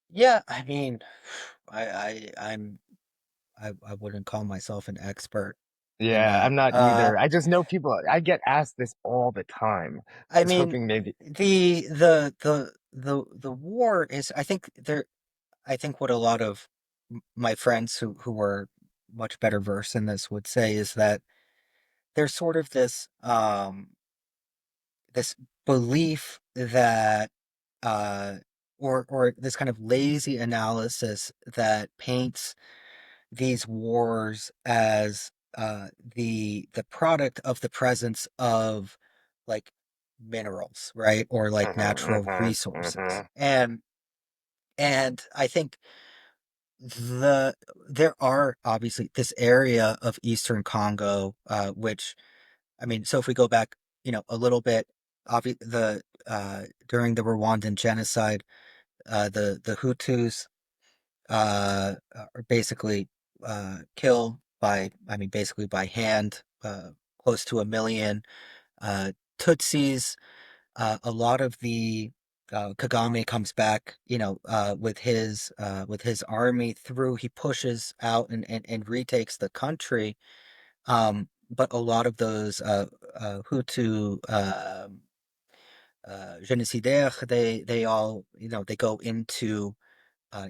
Speaker 2: Yeah, I mean, I wouldn't call myself an expert in
Speaker 1: Yeah,
Speaker 2: that.
Speaker 1: I'm not either. I just know people, I get asked this all the time. I
Speaker 2: I
Speaker 1: was
Speaker 2: mean,
Speaker 1: hoping maybe.
Speaker 2: the war is, I think what a lot of my friends who are much better versed in this would say is that there's sort of this belief that uh or this kind of lazy analysis that paints these wars as the product of the presence of like minerals, right? Or like
Speaker 1: Hmm,
Speaker 2: natural
Speaker 1: hmm,
Speaker 2: resources.
Speaker 1: hmm.
Speaker 2: And I think there are obviously this area of Eastern Congo, which I mean, so if we go back, a little bit, the during the Rwandan genocide, the Hutus are basically killed by, I mean, basically by hand, close to 1 million. Tutsis, a lot of the Kagame comes back, with his army through. He pushes out and retakes the country. But a lot of those Hutu génocidaires, they all, they go into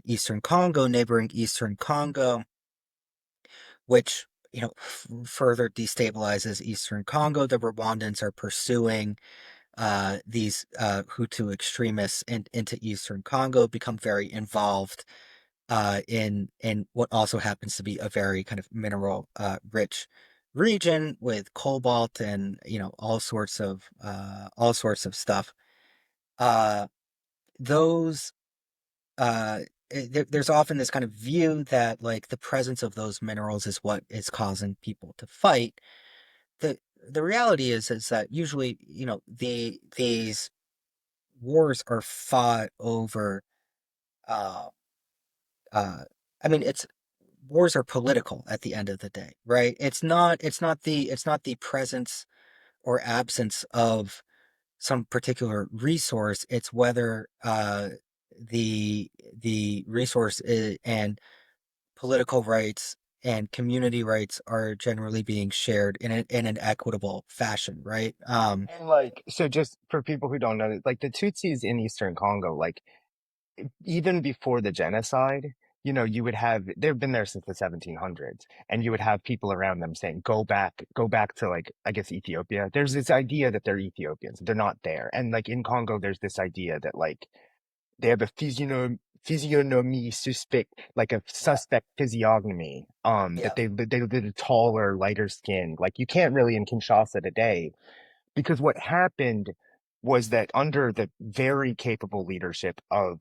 Speaker 2: Eastern Congo, neighboring Eastern Congo, which further destabilizes Eastern Congo. The Rwandans are pursuing these Hutu extremists into Eastern Congo, become very involved in what also happens to be a very kind of mineral rich region with cobalt and all sorts of stuff. Uh, those there's often this kind of view that like the presence of those minerals is what is causing people to fight. The the reality is that usually, these wars are fought over uh uh I mean, it's wars are political at the end of the day, right? It's not the presence or absence of some particular resource. It's whether the resource and political rights and community rights are generally being shared in an equitable fashion, right?
Speaker 1: And like, so just for people who don't know, like the Tutsis in Eastern Congo, like even before the genocide, you would have, they've been there since the 1700s, and you would have people around them saying, go back to like, I guess, Ethiopia. There's this idea that they're Ethiopians. They're not there. And like in Congo, there's this idea that like they have a physiognomy suspect, like a suspect physiognomy, that
Speaker 2: Yeah.
Speaker 1: they're taller, lighter skinned. Like you can't really in Kinshasa today because what happened was that under the very capable leadership of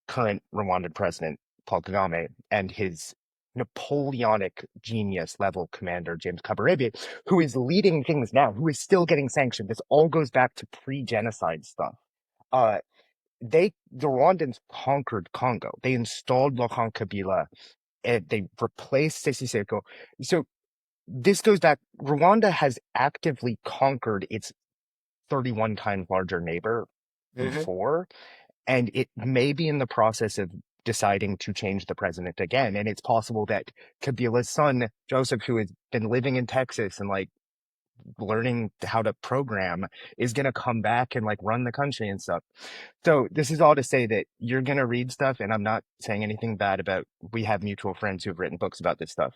Speaker 1: current Rwandan president Paul Kagame and his Napoleonic genius level commander, James Kabarebe, who is leading things now, who is still getting sanctioned. This all goes back to pre-genocide stuff. Uh, the Rwandans conquered Congo. They installed Laurent Kabila, and they replaced Sisi Seko. So this goes back. Rwanda has actively conquered its 31 times larger neighbor
Speaker 2: Hmm.
Speaker 1: before, and it may be in the process of deciding to change the president again. And it's possible that Kabila's son, Joseph, who has been living in Texas and like learning how to program, is going to come back and like run the country and stuff. So this is all to say that you're going to read stuff, and I'm not saying anything bad about, we have mutual friends who've written books about this stuff,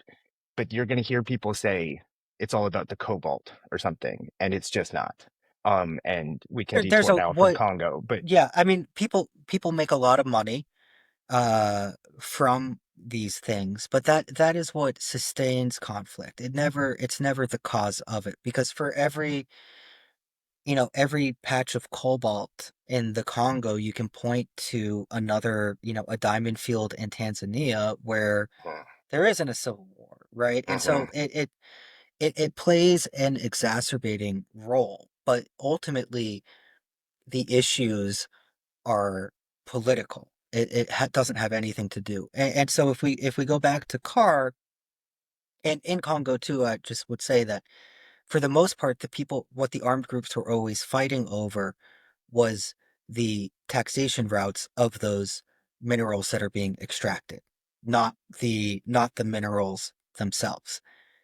Speaker 1: but you're going to hear people say it's all about the cobalt or something, and it's just not. And we can
Speaker 2: There's
Speaker 1: detour
Speaker 2: a
Speaker 1: now from
Speaker 2: what?
Speaker 1: Congo, but
Speaker 2: Yeah, I mean, people make a lot of money from these things, but that is what sustains conflict. It's never the cause of it, because for every, every patch of cobalt in the Congo, you can point to another, a diamond field in Tanzania where there isn't a civil war, right? And
Speaker 1: mhm.
Speaker 2: so it plays an exacerbating role, but ultimately the issues are political. It doesn't have anything to do. And so if we go back to Carr and in Congo too, I just would say that for the most part, what the armed groups were always fighting over was the taxation routes of those minerals that are being extracted, not the minerals themselves.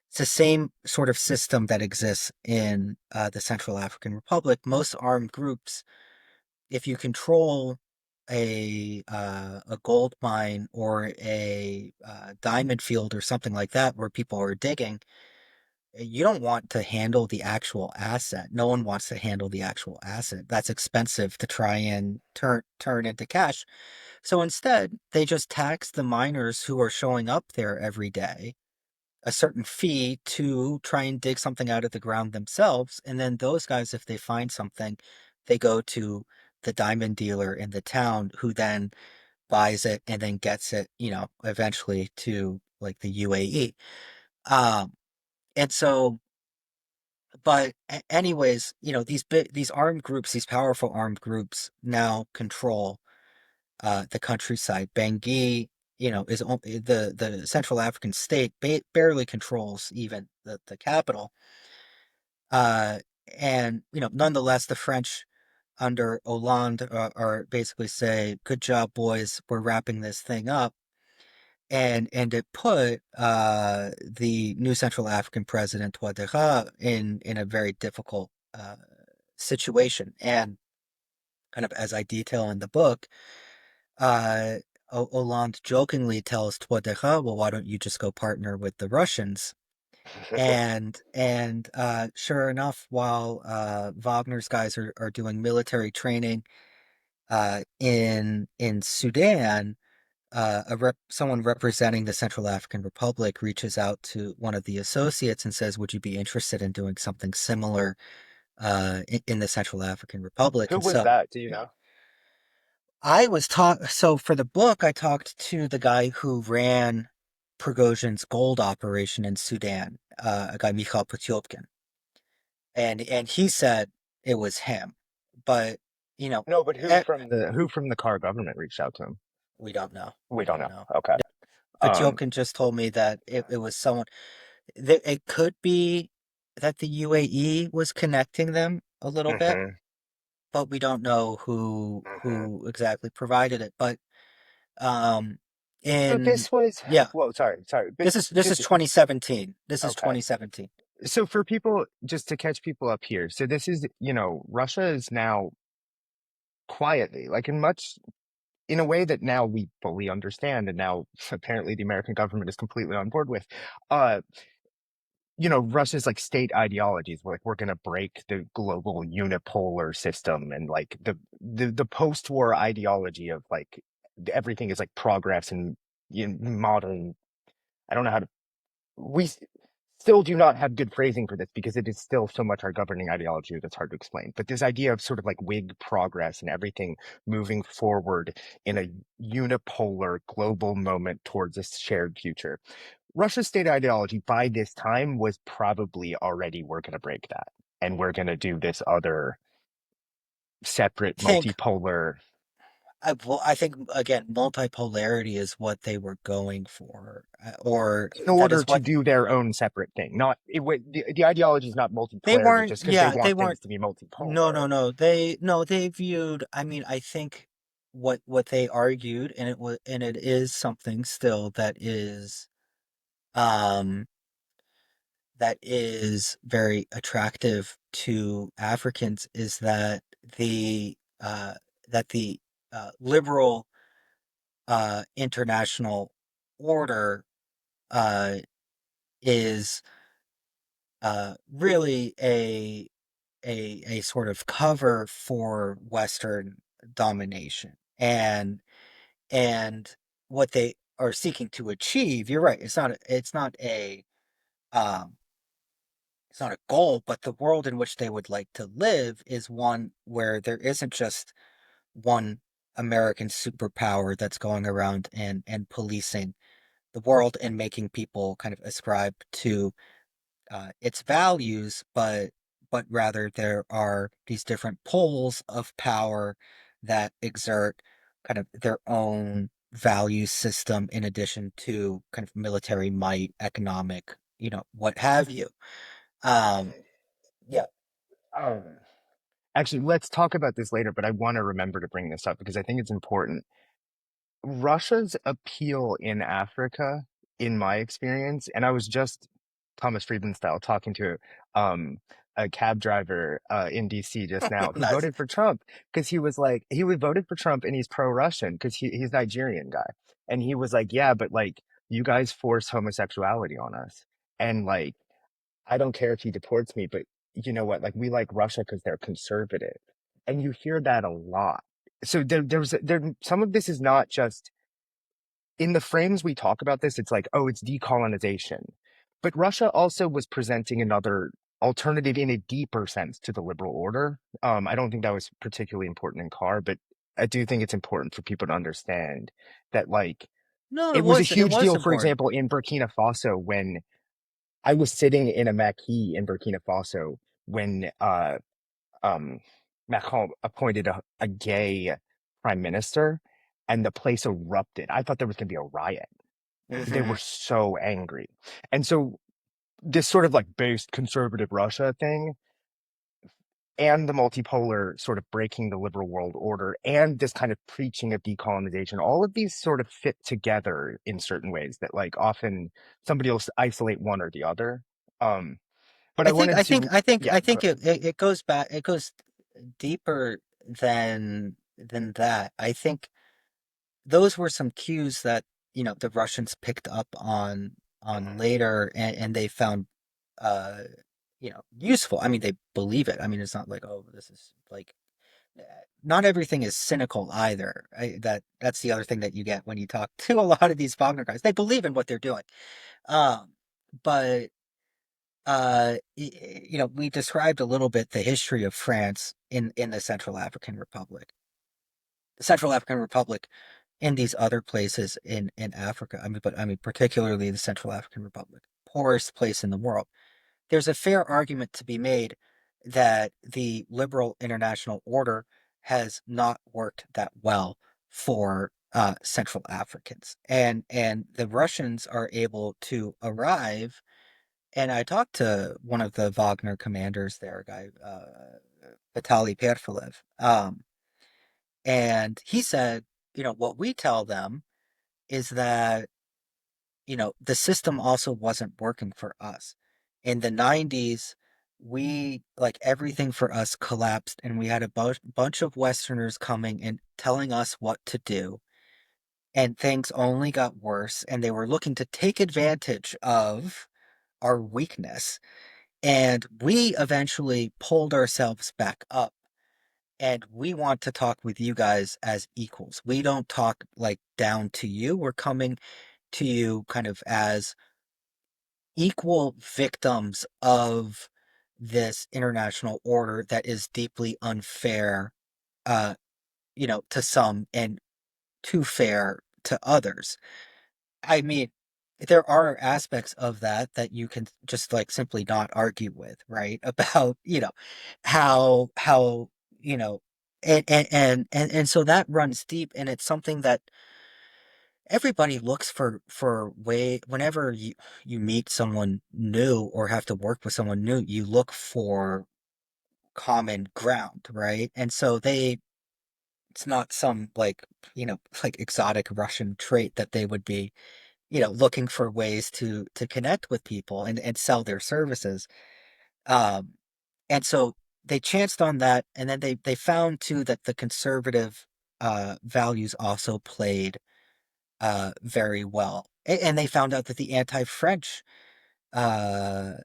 Speaker 2: It's the same sort of system that exists in the Central African Republic. Most armed groups, if you control a gold mine or a diamond field or something like that where people are digging, you don't want to handle the actual asset. No one wants to handle the actual asset. That's expensive to try and turn into cash. So instead, they just tax the miners who are showing up there every day a certain fee to try and dig something out of the ground themselves. And then those guys, if they find something, they go to the diamond dealer in the town who then buys it and then gets it, eventually to like the UAE. Um, and so, but anyways, these armed groups, these powerful armed groups now control the countryside. Bangui, is the Central African state barely controls even the capital. Uh, and nonetheless, the French under Hollande are basically say, "Good job, boys. We're wrapping this thing up." And it put the new Central African president Ouattara in a very difficult situation. And kind of as I detail in the book, uh, Hollande jokingly tells Touadéra, "Well, why don't you just go partner with the Russians?" And sure enough, while Wagner's guys are doing military training in Sudan, someone representing the Central African Republic reaches out to one of the associates and says, "Would you be interested in doing something similar in the Central African Republic?"
Speaker 1: Who
Speaker 2: And
Speaker 1: was
Speaker 2: so
Speaker 1: that? Do you know?
Speaker 2: so for the book, I talked to the guy who ran Prigozhin's gold operation in Sudan, a guy Mikhail Potyopkin, and he said it was him, but you know,
Speaker 1: No, but
Speaker 2: eh,
Speaker 1: who from the car government reached out to him?
Speaker 2: we don't know. We
Speaker 1: We don't
Speaker 2: don't
Speaker 1: know.
Speaker 2: know.
Speaker 1: Okay. Um,
Speaker 2: Potyopkin just told me that it was someone. That it could be that the UAE was connecting them a little bit,
Speaker 1: mhm,
Speaker 2: but we don't know who
Speaker 1: mhm.
Speaker 2: who exactly provided it. But um,
Speaker 1: So
Speaker 2: in
Speaker 1: this was,
Speaker 2: yeah,
Speaker 1: well, sorry, but
Speaker 2: this is
Speaker 1: just
Speaker 2: 2017. This is
Speaker 1: okay.
Speaker 2: 2017.
Speaker 1: So for people, just to catch people up here, so this is, Russia is now quietly, like in a way that now we fully understand, and now apparently the American government is completely on board with. Uh, Russia's like state ideologies, like we're gonna break the global unipolar system, and like the post-war ideology of like everything is like progress and modern. I don't know how to we still do not have good phrasing for this because it is still so much our governing ideology that's hard to explain. But this idea of sort of like Whig progress and everything moving forward in a unipolar global moment towards a shared future. Russia's state ideology by this time was probably already we're going to break that and we're going to do this other separate
Speaker 2: I think
Speaker 1: multipolar
Speaker 2: I think again, multipolarity is what they were going for, or
Speaker 1: in
Speaker 2: that
Speaker 1: order
Speaker 2: is
Speaker 1: to
Speaker 2: what
Speaker 1: do their own separate thing. Not the ideology is not
Speaker 2: they
Speaker 1: multipolarity
Speaker 2: weren't.
Speaker 1: just because they
Speaker 2: Yeah, they
Speaker 1: want things
Speaker 2: weren't.
Speaker 1: to be
Speaker 2: No,
Speaker 1: multipolar.
Speaker 2: no, no. They viewed. I mean, I think what they argued, and it is something still um that is very attractive to Africans is the uh, the liberal international order uh, is really a sort of cover for Western domination and what they are seeking to achieve. You're right. Um, it's not a goal, but the world in which they would like to live is one where there isn't just one American superpower that's going around and policing the world and making people kind of ascribe to its values, but rather there are these different poles of power that exert kind of their own value system in addition to kind of military might, economic, what have you. Um, yeah.
Speaker 1: Um, Actually, let's talk about this later, but I want to remember to bring this up because I think it's important. Russia's appeal in Africa, in my experience, and I was just Thomas Friedman style talking to um, a cab driver in DC just now who
Speaker 2: Nice.
Speaker 1: voted for Trump because he was like he would voted for Trump and he's pro-Russian because he's Nigerian guy and he was like yeah but like you guys force homosexuality on us and like I don't care if he deports me but you know what like we like Russia because they're conservative and you hear that a lot so there some of this is not just in the frames we talk about this, it's like, oh, it's decolonization. But Russia also was presenting another alternative in a deeper sense to the liberal order. I don't think that was particularly important in Carr, but I do think it's important for people to understand that, like,
Speaker 2: No,
Speaker 1: it was a
Speaker 2: it
Speaker 1: huge
Speaker 2: was
Speaker 1: deal, for
Speaker 2: important.
Speaker 1: example, in Burkina Faso when I was sitting in a maquis in Burkina Faso when um, Macron appointed a gay prime minister and the place erupted. I thought there was going to be a riot. They were
Speaker 2: Hmm.
Speaker 1: so angry. And so this sort of like based conservative Russia thing and the multipolar sort of breaking the liberal world order and this kind of preaching of decolonization, all of these sort of fit together in certain ways that like often somebody will isolate one or the other. Um, but I wanted to, yeah,
Speaker 2: I think it goes back. It goes deeper than that. I think those were some cues that the Russians picked up on later, and they found uh useful. I mean, they believe it. I mean, it's not like, oh, this is like, not everything is cynical either. That's the other thing that you get when you talk to a lot of these Wagner guys. They believe in what they're doing. Um, but we described a little bit the history of France in the Central African Republic. The Central African Republic and these other places in Africa. I mean particularly the Central African Republic, poorest place in the world. There's a fair argument to be made that the liberal international order has not worked that well for Central Africans, and the Russians are able to arrive. And I talked to one of the Wagner commanders there, a guy Vitaly Perfilev, and he said, what we tell them is that the system also wasn't working for us. In the 90s, we like everything for us collapsed, and we had a bunch of Westerners coming and telling us what to do. And things only got worse, and they were looking to take advantage of our weakness. And we eventually pulled ourselves back up. And we want to talk with you guys as equals. We don't talk like down to you. We're coming to you kind of as equal victims of this international order that is deeply unfair, uh, to some and too fair to others. I mean, there are aspects of that you can just like simply not argue with, right? About, how, you know, and so that runs deep, and it's something that everybody looks for way whenever you meet someone new or have to work with someone new, you look for common ground, right? And so it's not some like, like exotic Russian trait that they would be, looking for ways to connect with people and sell their services. Um, and so they chanced on that, and then they found too that the conservative values also played very well. And they found out that the anti-French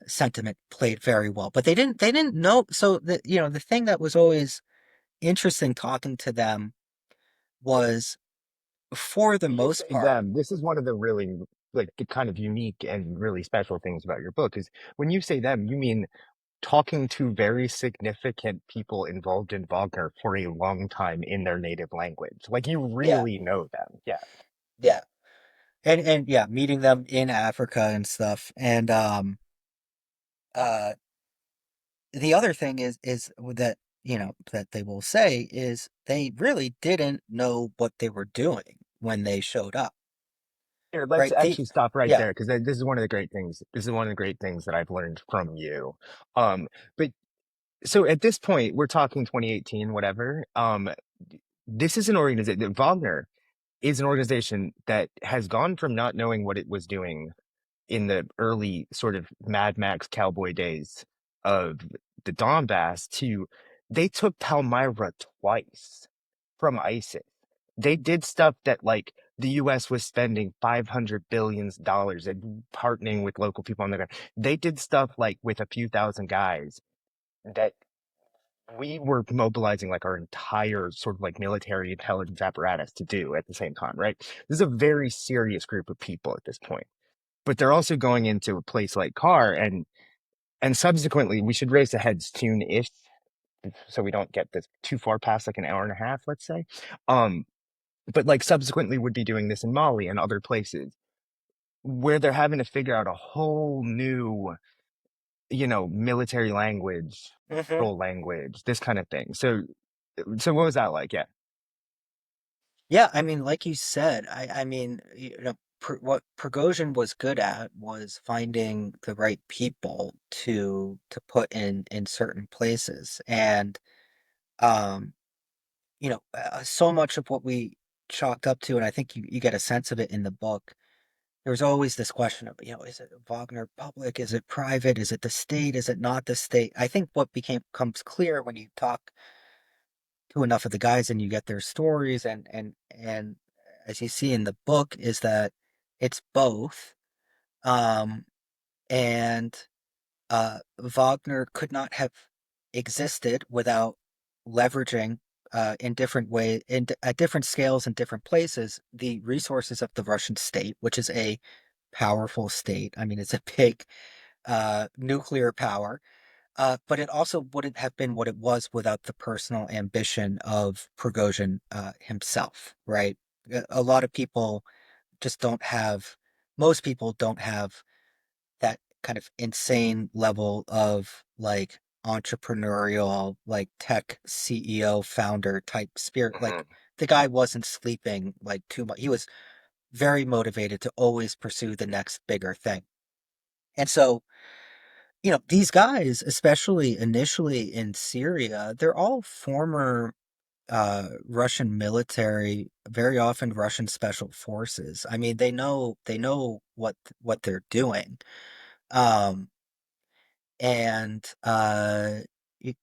Speaker 2: sentiment played very well, but they didn't know. So the thing that was always interesting talking to them was, for the
Speaker 1: When you
Speaker 2: most
Speaker 1: say
Speaker 2: part,
Speaker 1: them, this is one of the really like the kind of unique and really special things about your book is when you say them, you mean talking to very significant people involved in Wagner for a long time in their native language. Like you
Speaker 2: yeah,
Speaker 1: really know them. Yeah.
Speaker 2: yeah, and yeah, meeting them in Africa and stuff, and uh, the other thing is that that they will say is they really didn't know what they were doing when they showed up,
Speaker 1: Here, let's
Speaker 2: right?
Speaker 1: actually stop right
Speaker 2: Yeah.
Speaker 1: there because this is one of the great things. This is one of the great things that I've learned from you. Um, but so at this point, we're talking 2018, whatever. This is an organization, Wagner is an organization that has gone from not knowing what it was doing in the early sort of Mad Max cowboy days of the Donbass to they took Palmyra twice from ISIS. They did stuff that like the US was spending $500 billion and partnering with local people on the ground. They did stuff like with a few thousand guys that we were mobilizing like our entire sort of like military intelligence apparatus to do at the same time, right? This is a very serious group of people at this point, but they're also going into a place like Car and subsequently we should raise the heads soon-ish so we don't get this too far past like an hour and a half, let's say. Um, but like subsequently would be doing this in Mali and other places where they're having to figure out a whole new, military language,
Speaker 2: Hmm.
Speaker 1: role language, this kind of thing. So what was that like? Yeah.
Speaker 2: Yeah, I mean, like you said, I mean, what Prigozhin was good at was finding the right people to put in certain places, and um, so much of what we chalked up to, and I think you get a sense of it in the book. There's always this question of, is it Wagner public? Is it private? Is it the state? Is it not the state? I think what becomes clear when you talk to enough of the guys and you get their stories, and as you see in the book, is that it's both. Um, and Wagner could not have existed without leveraging in different way at different scales and different places the resources of the Russian state, which is a powerful state. I mean, it's a big nuclear power. But it also wouldn't have been what it was without the personal ambition of Prigozhin himself, right? A lot of people just don't have, most people don't have that kind of insane level of like entrepreneurial, like tech CEO founder type spirit. Like
Speaker 1: Mhm.
Speaker 2: the guy wasn't sleeping like too much. He was very motivated to always pursue the next bigger thing. And so, these guys, especially initially in Syria, they're all former Russian military, very often Russian special forces. I mean, they know what they're doing. Um, and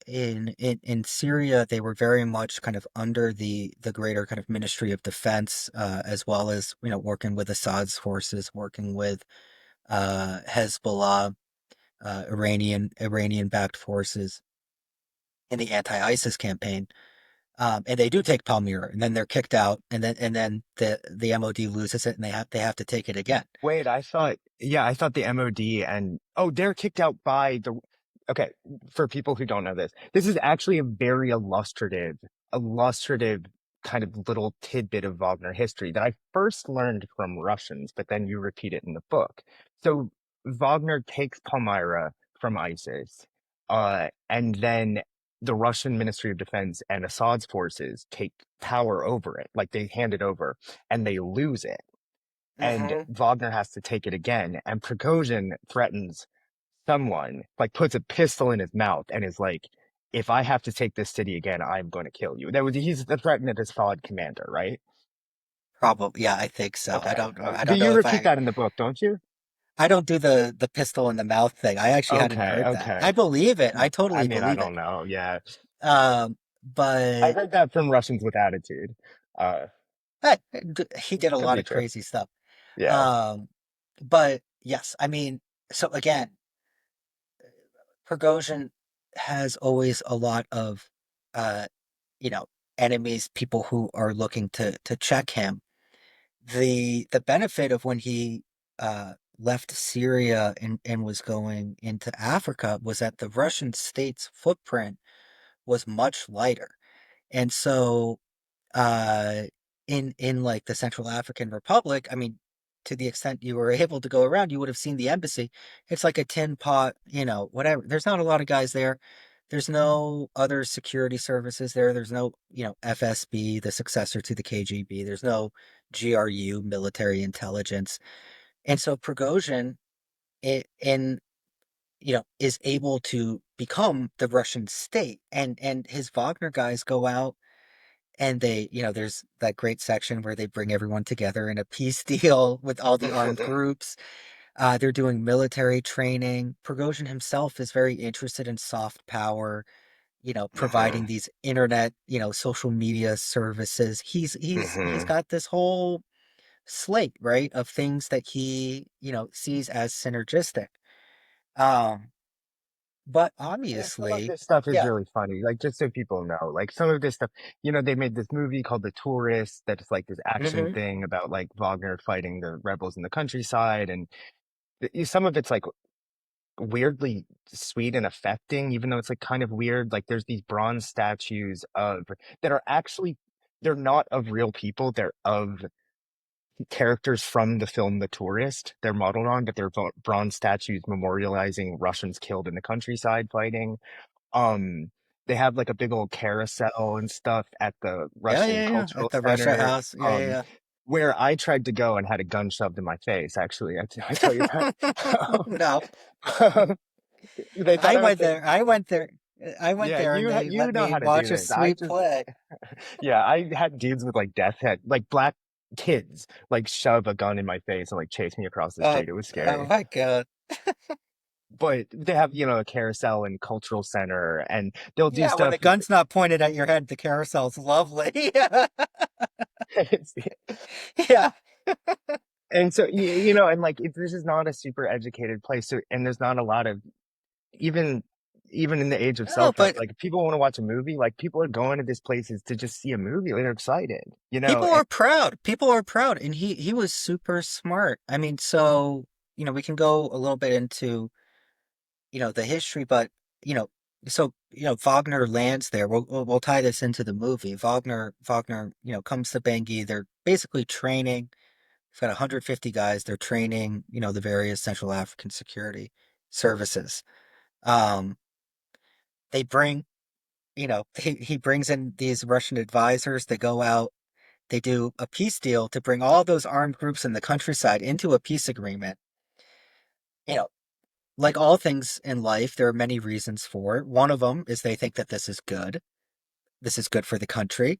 Speaker 2: in Syria, they were very much kind of under the greater kind of Ministry of Defense, as well as working with Assad's forces, working with Hezbollah, Iranian backed forces in the anti-ISIS campaign. And they do take Palmyra, and then they're kicked out, and then the MOD loses it, and they have to take it again.
Speaker 1: Wait, I thought the MOD and oh, they're kicked out by the. Okay, for people who don't know this, this is actually a very illustrative kind of little tidbit of Wagner history that I first learned from Russians, but then you repeat it in the book. So Wagner takes Palmyra from ISIS, and then the Russian Ministry of Defense and Assad's forces take power over it, like they hand it over, and they lose it and
Speaker 2: Hmm.
Speaker 1: Wagner has to take it again. And Prigozhin threatens someone, like puts a pistol in his mouth and is like, if I have to take this city again, I'm going to kill you. He's the threatened at his FOD commander, right?
Speaker 2: Probably, yeah, I think so. I
Speaker 1: Okay.
Speaker 2: don't I
Speaker 1: But
Speaker 2: don't
Speaker 1: you
Speaker 2: know if
Speaker 1: repeat that in the book, don't you?
Speaker 2: I don't do the pistol in the mouth thing. I actually hadn't
Speaker 1: Okay,
Speaker 2: heard that. I
Speaker 1: okay.
Speaker 2: believe it. I
Speaker 1: I
Speaker 2: totally
Speaker 1: mean, I
Speaker 2: believe
Speaker 1: don't
Speaker 2: it.
Speaker 1: know. Yeah. I
Speaker 2: But
Speaker 1: heard that from Russians with attitude. Uh,
Speaker 2: eh, he did a
Speaker 1: could
Speaker 2: lot
Speaker 1: be
Speaker 2: of
Speaker 1: true.
Speaker 2: crazy stuff.
Speaker 1: Yeah.
Speaker 2: Um, but yes, I mean, so again, Prigozhin has always a lot of, uh, you know, enemies, people who are looking to check him. The benefit of when he left Syria and was going into Africa was that the Russian state's footprint was much lighter. And so uh in like the Central African Republic, I mean, to the extent you were able to go around, you would have seen the embassy. It's like a tin pot, whatever. There's not a lot of guys there. There's no other security services there. There's no, FSB, the successor to the KGB. There's no GRU, military intelligence. And so Prigozhin is able to become the Russian state. And his Wagner guys go out and there's that great section where they bring everyone together in a peace deal with all the armed groups. They're doing military training. Prigozhin himself is very interested in soft power,
Speaker 1: Hmm.
Speaker 2: providing these internet, social media services. He's
Speaker 1: Hmm.
Speaker 2: got this whole slate, right, of things that he, sees as synergistic. Um, but
Speaker 1: Yeah, some of
Speaker 2: obviously,
Speaker 1: this stuff is
Speaker 2: yeah.
Speaker 1: really funny. Like, just so people know, like some of this stuff, they made this movie called The Tourist that's like this action
Speaker 2: Hmm.
Speaker 1: thing about like Wagner fighting the rebels in the countryside. And some of it's like weirdly sweet and affecting, even though it's like kind of weird. Like, there's these bronze statues that are actually, they're not of real people, they're of characters from the film The Tourist. They're modeled on, but they're bronze statues memorializing Russians killed in the countryside fighting. um, they have like a big old carousel and stuff at the
Speaker 2: Yeah,
Speaker 1: Russian
Speaker 2: yeah, yeah. At
Speaker 1: Cultural
Speaker 2: the Russia
Speaker 1: Center,
Speaker 2: House. Yeah, yeah,
Speaker 1: where I tried to go and had a gun shoved in my face. Actually, I tell you that.
Speaker 2: yeah. No.
Speaker 1: They thought
Speaker 2: I
Speaker 1: I was
Speaker 2: went
Speaker 1: the,
Speaker 2: there. I went there. I went
Speaker 1: yeah,
Speaker 2: there and they
Speaker 1: you
Speaker 2: let
Speaker 1: know
Speaker 2: me
Speaker 1: how to do
Speaker 2: watch a
Speaker 1: this. I
Speaker 2: sweet
Speaker 1: just,
Speaker 2: play.
Speaker 1: yeah, I had dudes with like death head, like black kids, like shove a gun in my face and like chase me across the
Speaker 2: Oh,
Speaker 1: street. It was
Speaker 2: oh
Speaker 1: scary.
Speaker 2: my God.
Speaker 1: But they have, a carousel and cultural center, and they'll do
Speaker 2: Yeah, when
Speaker 1: stuff.
Speaker 2: the gun's not pointed at your head, the carousel's lovely. Yeah.
Speaker 1: And so, and like, this is not a super educated place. So, and there's not a lot of, even, even in the age of cell
Speaker 2: No,
Speaker 1: phones,
Speaker 2: but
Speaker 1: like if people want to watch a movie, like people are going to these places to just see a movie. Like, they're excited,
Speaker 2: people
Speaker 1: and
Speaker 2: are proud. People are proud. And he was super smart. I mean, so, we can go a little bit into, the history, but, you know, Wagner lands there. We'll tie this into the movie. Wagner, comes to Bangui. They're basically training. We've got 150 guys. They're training, the various Central African security services. Um, they bring, he brings in these Russian advisors. They go out. They do a peace deal to bring all those armed groups in the countryside into a peace agreement. You know, like all things in life, there are many reasons for it. One of them is they think that this is good. This is good for the country.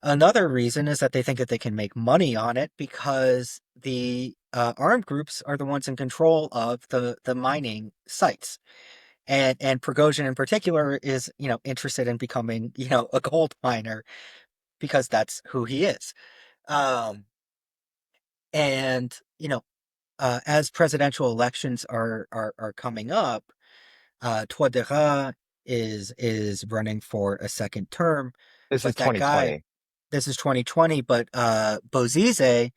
Speaker 2: Another reason is that they think that they can make money on it because the armed groups are the ones in control of the mining sites. And Prigozhin in particular is, interested in becoming, a gold miner because that's who he is. Um, and, as presidential elections are coming up, Touadéra is running for a second term.
Speaker 1: This is
Speaker 2: But that guy,
Speaker 1: 2020.
Speaker 2: this is 2020, but Bozize,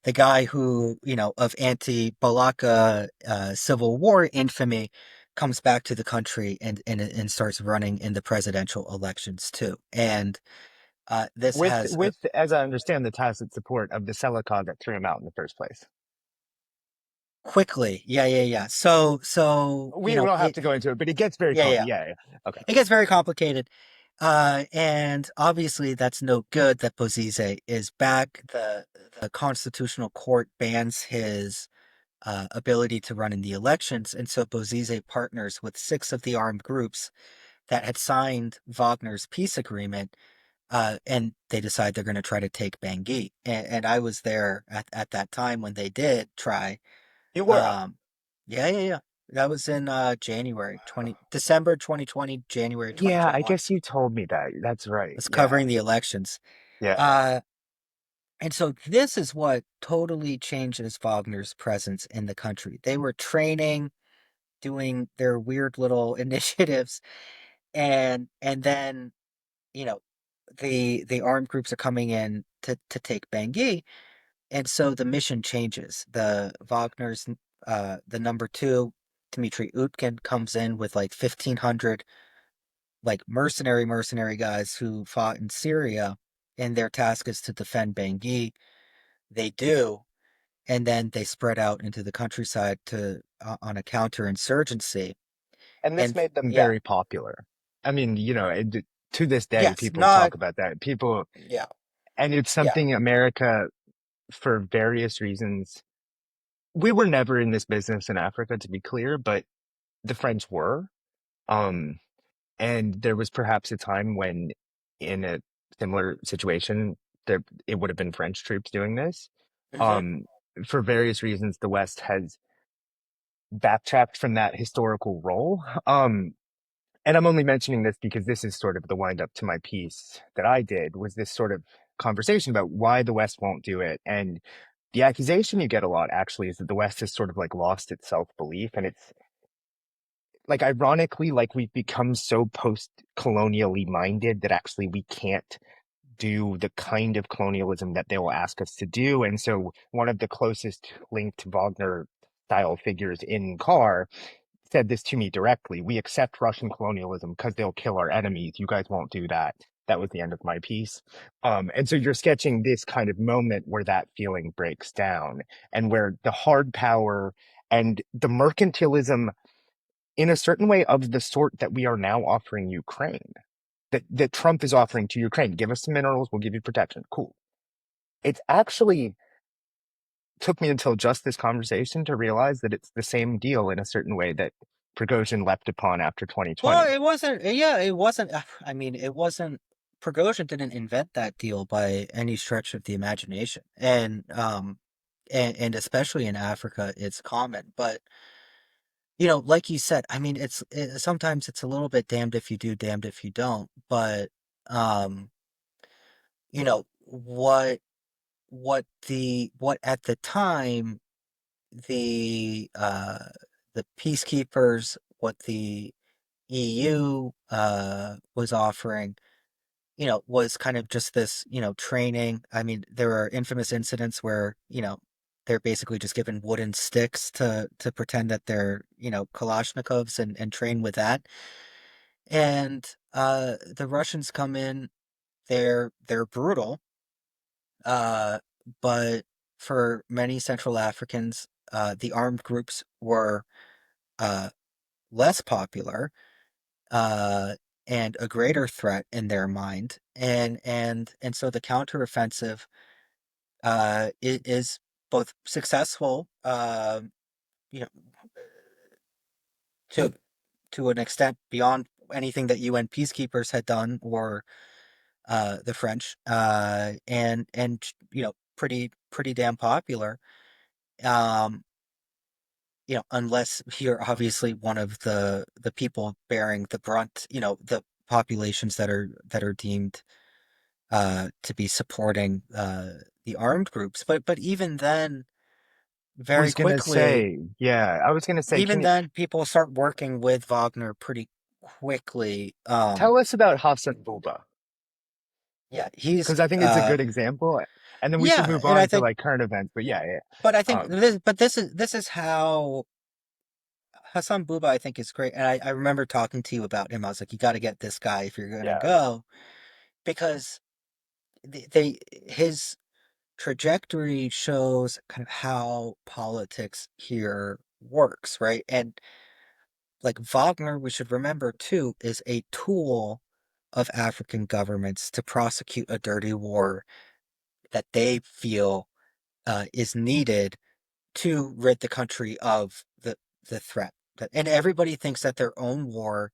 Speaker 2: the guy who, of anti-Balaka civil war infamy, comes back to the country and starts running in the presidential elections too. And this has
Speaker 1: With, as I understand, the tacit support of the Selekog that threw him out in the first place.
Speaker 2: quickly, yeah. So
Speaker 1: We will have
Speaker 2: it,
Speaker 1: to go into it, but it gets very
Speaker 2: yeah, yeah.
Speaker 1: yeah. Okay.
Speaker 2: It gets very complicated. And obviously, that's no good that Bozize is back. The Constitutional Court bans his ability to run in the elections, and so Bozize partners with six of the armed groups that had signed Wagner's peace agreement, and they decide they're going to try to take Bangui. And I was there at that time when they did try.
Speaker 1: You were.
Speaker 2: Um, yeah. That was in December 2020, January
Speaker 1: Yeah, I
Speaker 2: 2021.
Speaker 1: guess you told me that. That's right.
Speaker 2: Was
Speaker 1: Yeah.
Speaker 2: covering the elections.
Speaker 1: Yeah.
Speaker 2: Uh, and so this is what totally changes Wagner's presence in the country. They were training, doing their weird little initiatives, and then you know the armed groups are coming in to take Bangui, and so the mission changes. The number two, Dmitry Utkin, comes in with like 1,500 like mercenary guys who fought in Syria, and their task is to defend Bangui. They do, and then they spread out into the countryside to on a counterinsurgency.
Speaker 1: And this
Speaker 2: And
Speaker 1: made them
Speaker 2: yeah,
Speaker 1: very popular. I mean, to this day,
Speaker 2: yes,
Speaker 1: people
Speaker 2: not
Speaker 1: talk about that. People,
Speaker 2: yeah,
Speaker 1: and it's
Speaker 2: yeah.
Speaker 1: something America, for various reasons, we were never in this business in Africa, to be clear, but the French were. Um, and there was perhaps a time when, in a similar situation, there it would have been French troops doing this.
Speaker 2: Hmm.
Speaker 1: Um, for various reasons, the West has backtracked from that historical role. And I'm only mentioning this because this is sort of the wind up to my piece that I did was this sort of conversation about why the West won't do it. And the accusation you get a lot actually is that the West has sort of like lost its self-belief. And it's like ironically, like we've become so post-colonially minded that actually we can't do the kind of colonialism that they will ask us to do. And so one of the closest linked Wagner style figures in Carr said this to me directly. We accept Russian colonialism because they'll kill our enemies. You guys won't do that. That was the end of my piece. And so you're sketching this kind of moment where that feeling breaks down and where the hard power and the mercantilism in a certain way of the sort that we are now offering Ukraine, that Trump is offering to Ukraine. Give us some minerals, we'll give you protection. Cool. It's actually took me until just this conversation to realize that it's the same deal in a certain way that Prigozhin leapt upon after
Speaker 2: Well,
Speaker 1: 2020.
Speaker 2: it wasn't. Yeah, it wasn't. I mean, it wasn't. Prigozhin didn't invent that deal by any stretch of the imagination, and especially in Africa, it's common. But like you said, I mean, sometimes it's a little bit damned if you do, damned if you don't. But um, what at the time the peacekeepers, what the EU was offering, was kind of just this, training. I mean, there are infamous incidents where, they're basically just given wooden sticks to pretend that they're, Kalashnikovs and train with that. And the Russians come in, they're brutal, uh, but for many Central Africans, the armed groups were uh, less popular, uh, and a greater threat in their mind, and so the counteroffensive is both successful, you know, to an extent beyond anything that UN peacekeepers had done or the French, and pretty damn popular. Um, unless you're obviously one of the people bearing the brunt, the populations that are deemed to be supporting the armed groups. But even then,
Speaker 1: I
Speaker 2: very
Speaker 1: was gonna
Speaker 2: quickly,
Speaker 1: say, yeah, I was gonna say,
Speaker 2: even
Speaker 1: can you
Speaker 2: then, people start working with Wagner pretty quickly.
Speaker 1: tell us about Hassan Buba?
Speaker 2: Yeah, he's
Speaker 1: because I think it's a good example. And then we should
Speaker 2: yeah,
Speaker 1: move
Speaker 2: and I
Speaker 1: on to
Speaker 2: think,
Speaker 1: like current events. But yeah, yeah.
Speaker 2: but I think
Speaker 1: Um,
Speaker 2: this is how Hassan Buba, I think, is great. And I remember talking to you about him. I was like, you got to get this guy if you're gonna
Speaker 1: yeah.
Speaker 2: go, because his trajectory shows kind of how politics here works, right? And like Wagner, we should remember too, is a tool of African governments to prosecute a dirty war that they feel is needed to rid the country of the threat. And everybody thinks that their own war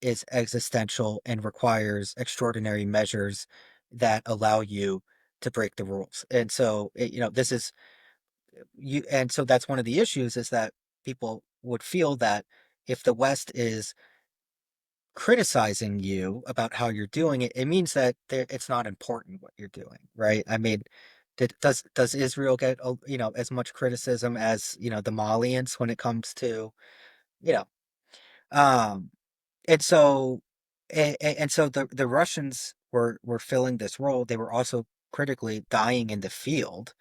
Speaker 2: is existential and requires extraordinary measures that allow you to break the rules. And so, this is you. And so that's one of the issues, is that people would feel that if the West is criticizing you about how you're doing it, it means that it's not important what you're doing, right? I mean, does Israel get as much criticism as the Malians when it comes to you know um and so and so the Russians were filling this role. They were also critically dying in the field,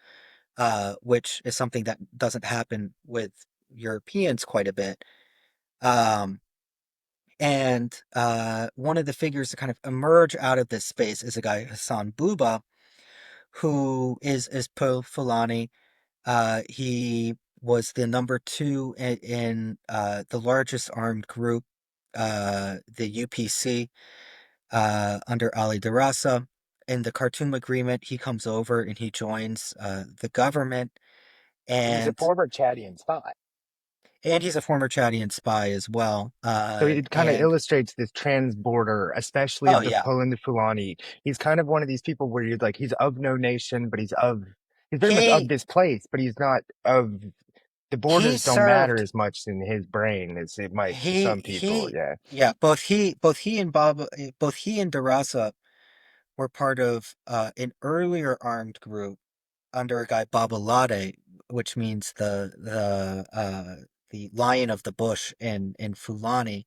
Speaker 2: which is something that doesn't happen with Europeans quite a bit. Um, And one of the figures to kind of emerge out of this space is a guy, Hassan Buba, who is Po Fulani. He was the number two in the largest armed group, the UPC, under Ali Darasa. In the Khartoum agreement, he comes over and he joins the government,
Speaker 1: And he's a
Speaker 2: and
Speaker 1: former Chadian spy.
Speaker 2: he's a former Chadian spy as well.
Speaker 1: So it kind of
Speaker 2: And
Speaker 1: illustrates this trans-border, especially
Speaker 2: oh
Speaker 1: of the
Speaker 2: yeah,
Speaker 1: Poland Fulani. He's kind of one of these people where you're like, he's of no nation, but he's very much of
Speaker 2: he
Speaker 1: this place, but he's not of, the
Speaker 2: he
Speaker 1: borders don't matter
Speaker 2: served
Speaker 1: as much in his brain as it might to
Speaker 2: he
Speaker 1: some people.
Speaker 2: he
Speaker 1: Yeah.
Speaker 2: yeah, both he and Darasa were part of an earlier armed group under a guy Babalade, which means the lion of the bush in Fulani.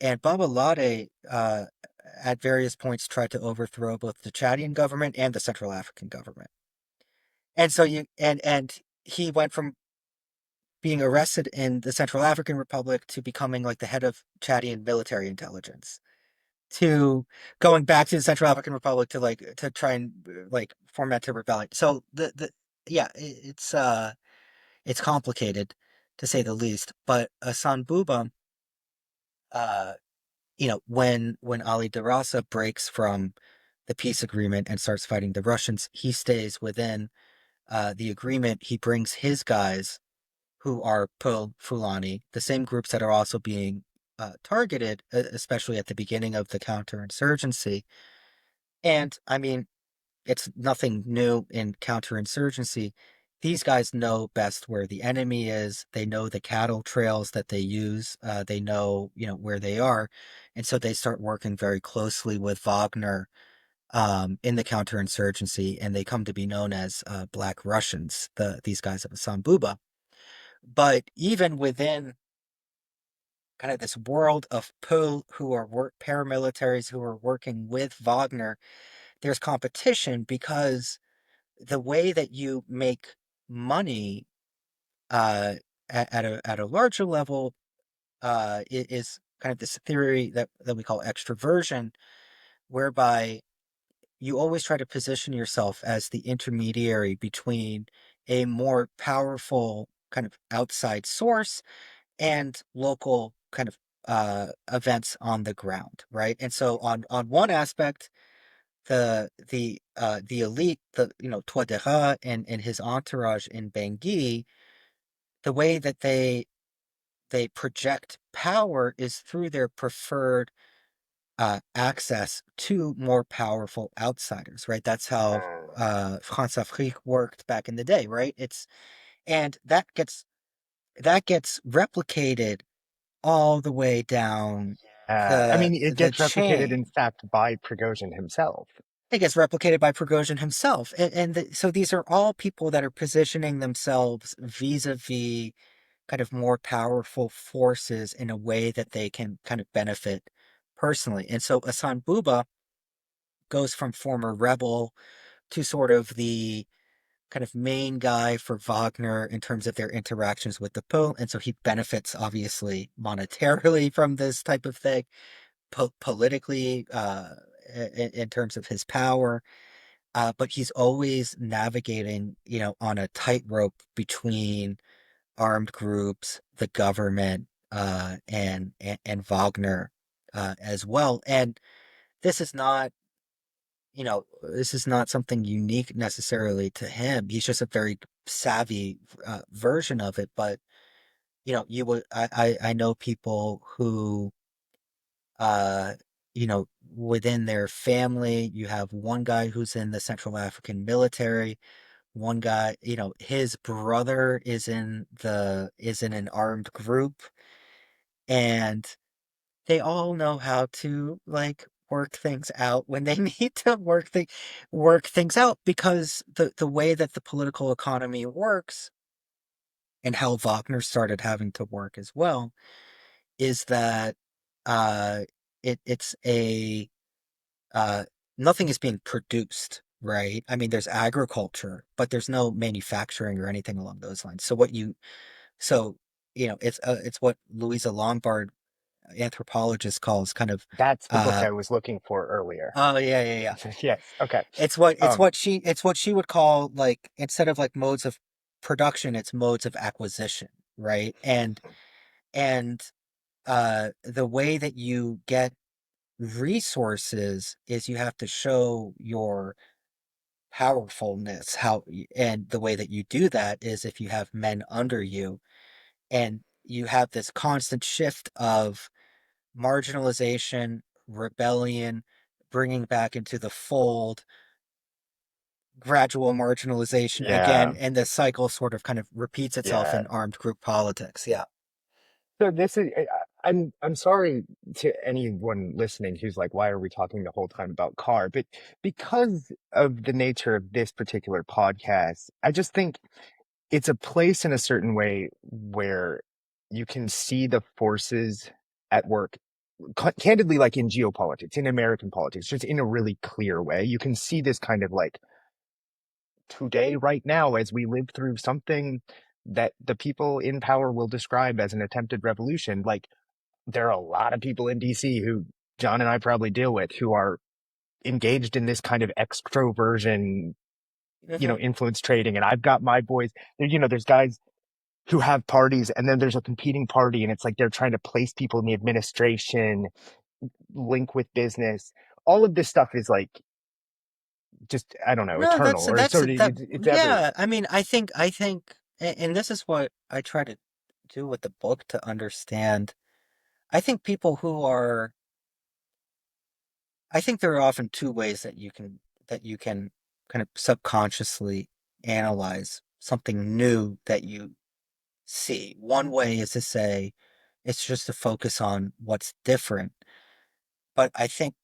Speaker 2: And Babalade at various points tried to overthrow both the Chadian government and the Central African government. And so and he went from being arrested in the Central African Republic to becoming like the head of Chadian military intelligence, to going back to the Central African Republic to try and like foment a rebellion. So the yeah, it's complicated to say the least. But Hassan Buba, uh, when Ali Darasa breaks from the peace agreement and starts fighting the Russians, he stays within the agreement. He brings his guys, who are Pearl Fulani, the same groups that are also being targeted, especially at the beginning of the counterinsurgency. And I mean, it's nothing new in counterinsurgency. These guys know best where the enemy is. They know the cattle trails that they use. They know, where they are. And so they start working very closely with Wagner in the counterinsurgency, and they come to be known as Black Russians, these guys of Hassan Buba. But even within kind of this world of Pogue, who are paramilitaries who are working with Wagner, there's competition, because the way that you make money uh, at a larger level is kind of this theory that we call extroversion, whereby you always try to position yourself as the intermediary between a more powerful kind of outside source and local kind of events on the ground, right? And so on one aspect, the elite, Touadéra and his entourage in Bangui, the way that they project power is through their preferred access to more powerful outsiders, right? That's how France Afrique worked back in the day, right? And that gets replicated all the way down
Speaker 1: I
Speaker 2: the
Speaker 1: mean, it
Speaker 2: the
Speaker 1: gets replicated, in
Speaker 2: chain.
Speaker 1: fact, by Prigozhin himself.
Speaker 2: It gets replicated by Prigozhin himself, and so these are all people that are positioning themselves vis-a-vis kind of more powerful forces in a way that they can kind of benefit personally. And so Hassan Buba goes from former rebel to sort of the kind of main guy for Wagner in terms of their interactions with the Pope. And so he benefits, obviously, monetarily from this type of thing, politically, in terms of his power. But he's always navigating, on a tightrope between armed groups, the government, and Wagner as well. And this is not, this is not something unique necessarily to him. He's just a very savvy version of it. But you would I know people who uh within their family, you have one guy who's in the Central African military, one guy, his brother is in an armed group, and they all know how to like work things out when they need to work things out, because the way that the political economy works and how Wagner started having to work as well is that uh it's a uh nothing is being produced, right? I mean, there's agriculture, but there's no manufacturing or anything along those lines. So it's what Louisa Lombard, anthropologist, calls kind of
Speaker 1: That's the book
Speaker 2: uh
Speaker 1: I was looking for earlier.
Speaker 2: oh, yeah, yeah, yeah.
Speaker 1: Yes. Okay.
Speaker 2: It's
Speaker 1: Um,
Speaker 2: what she would call, like, instead of like modes of production, it's modes of acquisition, right? And the way that you get resources is you have to show your powerfulness. And the way that you do that is if you have men under you, and you have this constant shift of marginalization, rebellion, bringing back into the fold, gradual marginalization
Speaker 1: yeah.
Speaker 2: again, and the cycle sort of kind of repeats itself
Speaker 1: Yeah.
Speaker 2: in armed group politics. Yeah.
Speaker 1: So this is I'm sorry to anyone listening who's like, why are we talking the whole time about car? But because of the nature of this particular podcast, I just think it's a place in a certain way where you can see the forces at work candidly, like in geopolitics, in American politics, just in a really clear way. You can see this kind of like today, right now, as we live through something that the people in power will describe as an attempted revolution. Like, there are a lot of people in DC who John and I probably deal with who are engaged in this kind of extroversion,
Speaker 2: Hmm.
Speaker 1: influence trading. And I've got my boys, there's guys who have parties and then there's a competing party and it's like they're trying to place people in the administration, link with business. All of this stuff is like just, I don't know,
Speaker 2: No,
Speaker 1: eternal or
Speaker 2: that's
Speaker 1: sort of
Speaker 2: that.
Speaker 1: it's ever.
Speaker 2: Yeah, I mean, I think, and this is what I try to do with the book to understand. I think people who are, I think there are often two ways that you can kind of subconsciously analyze something new that you see. One way is to say it's just to focus on what's different. But I think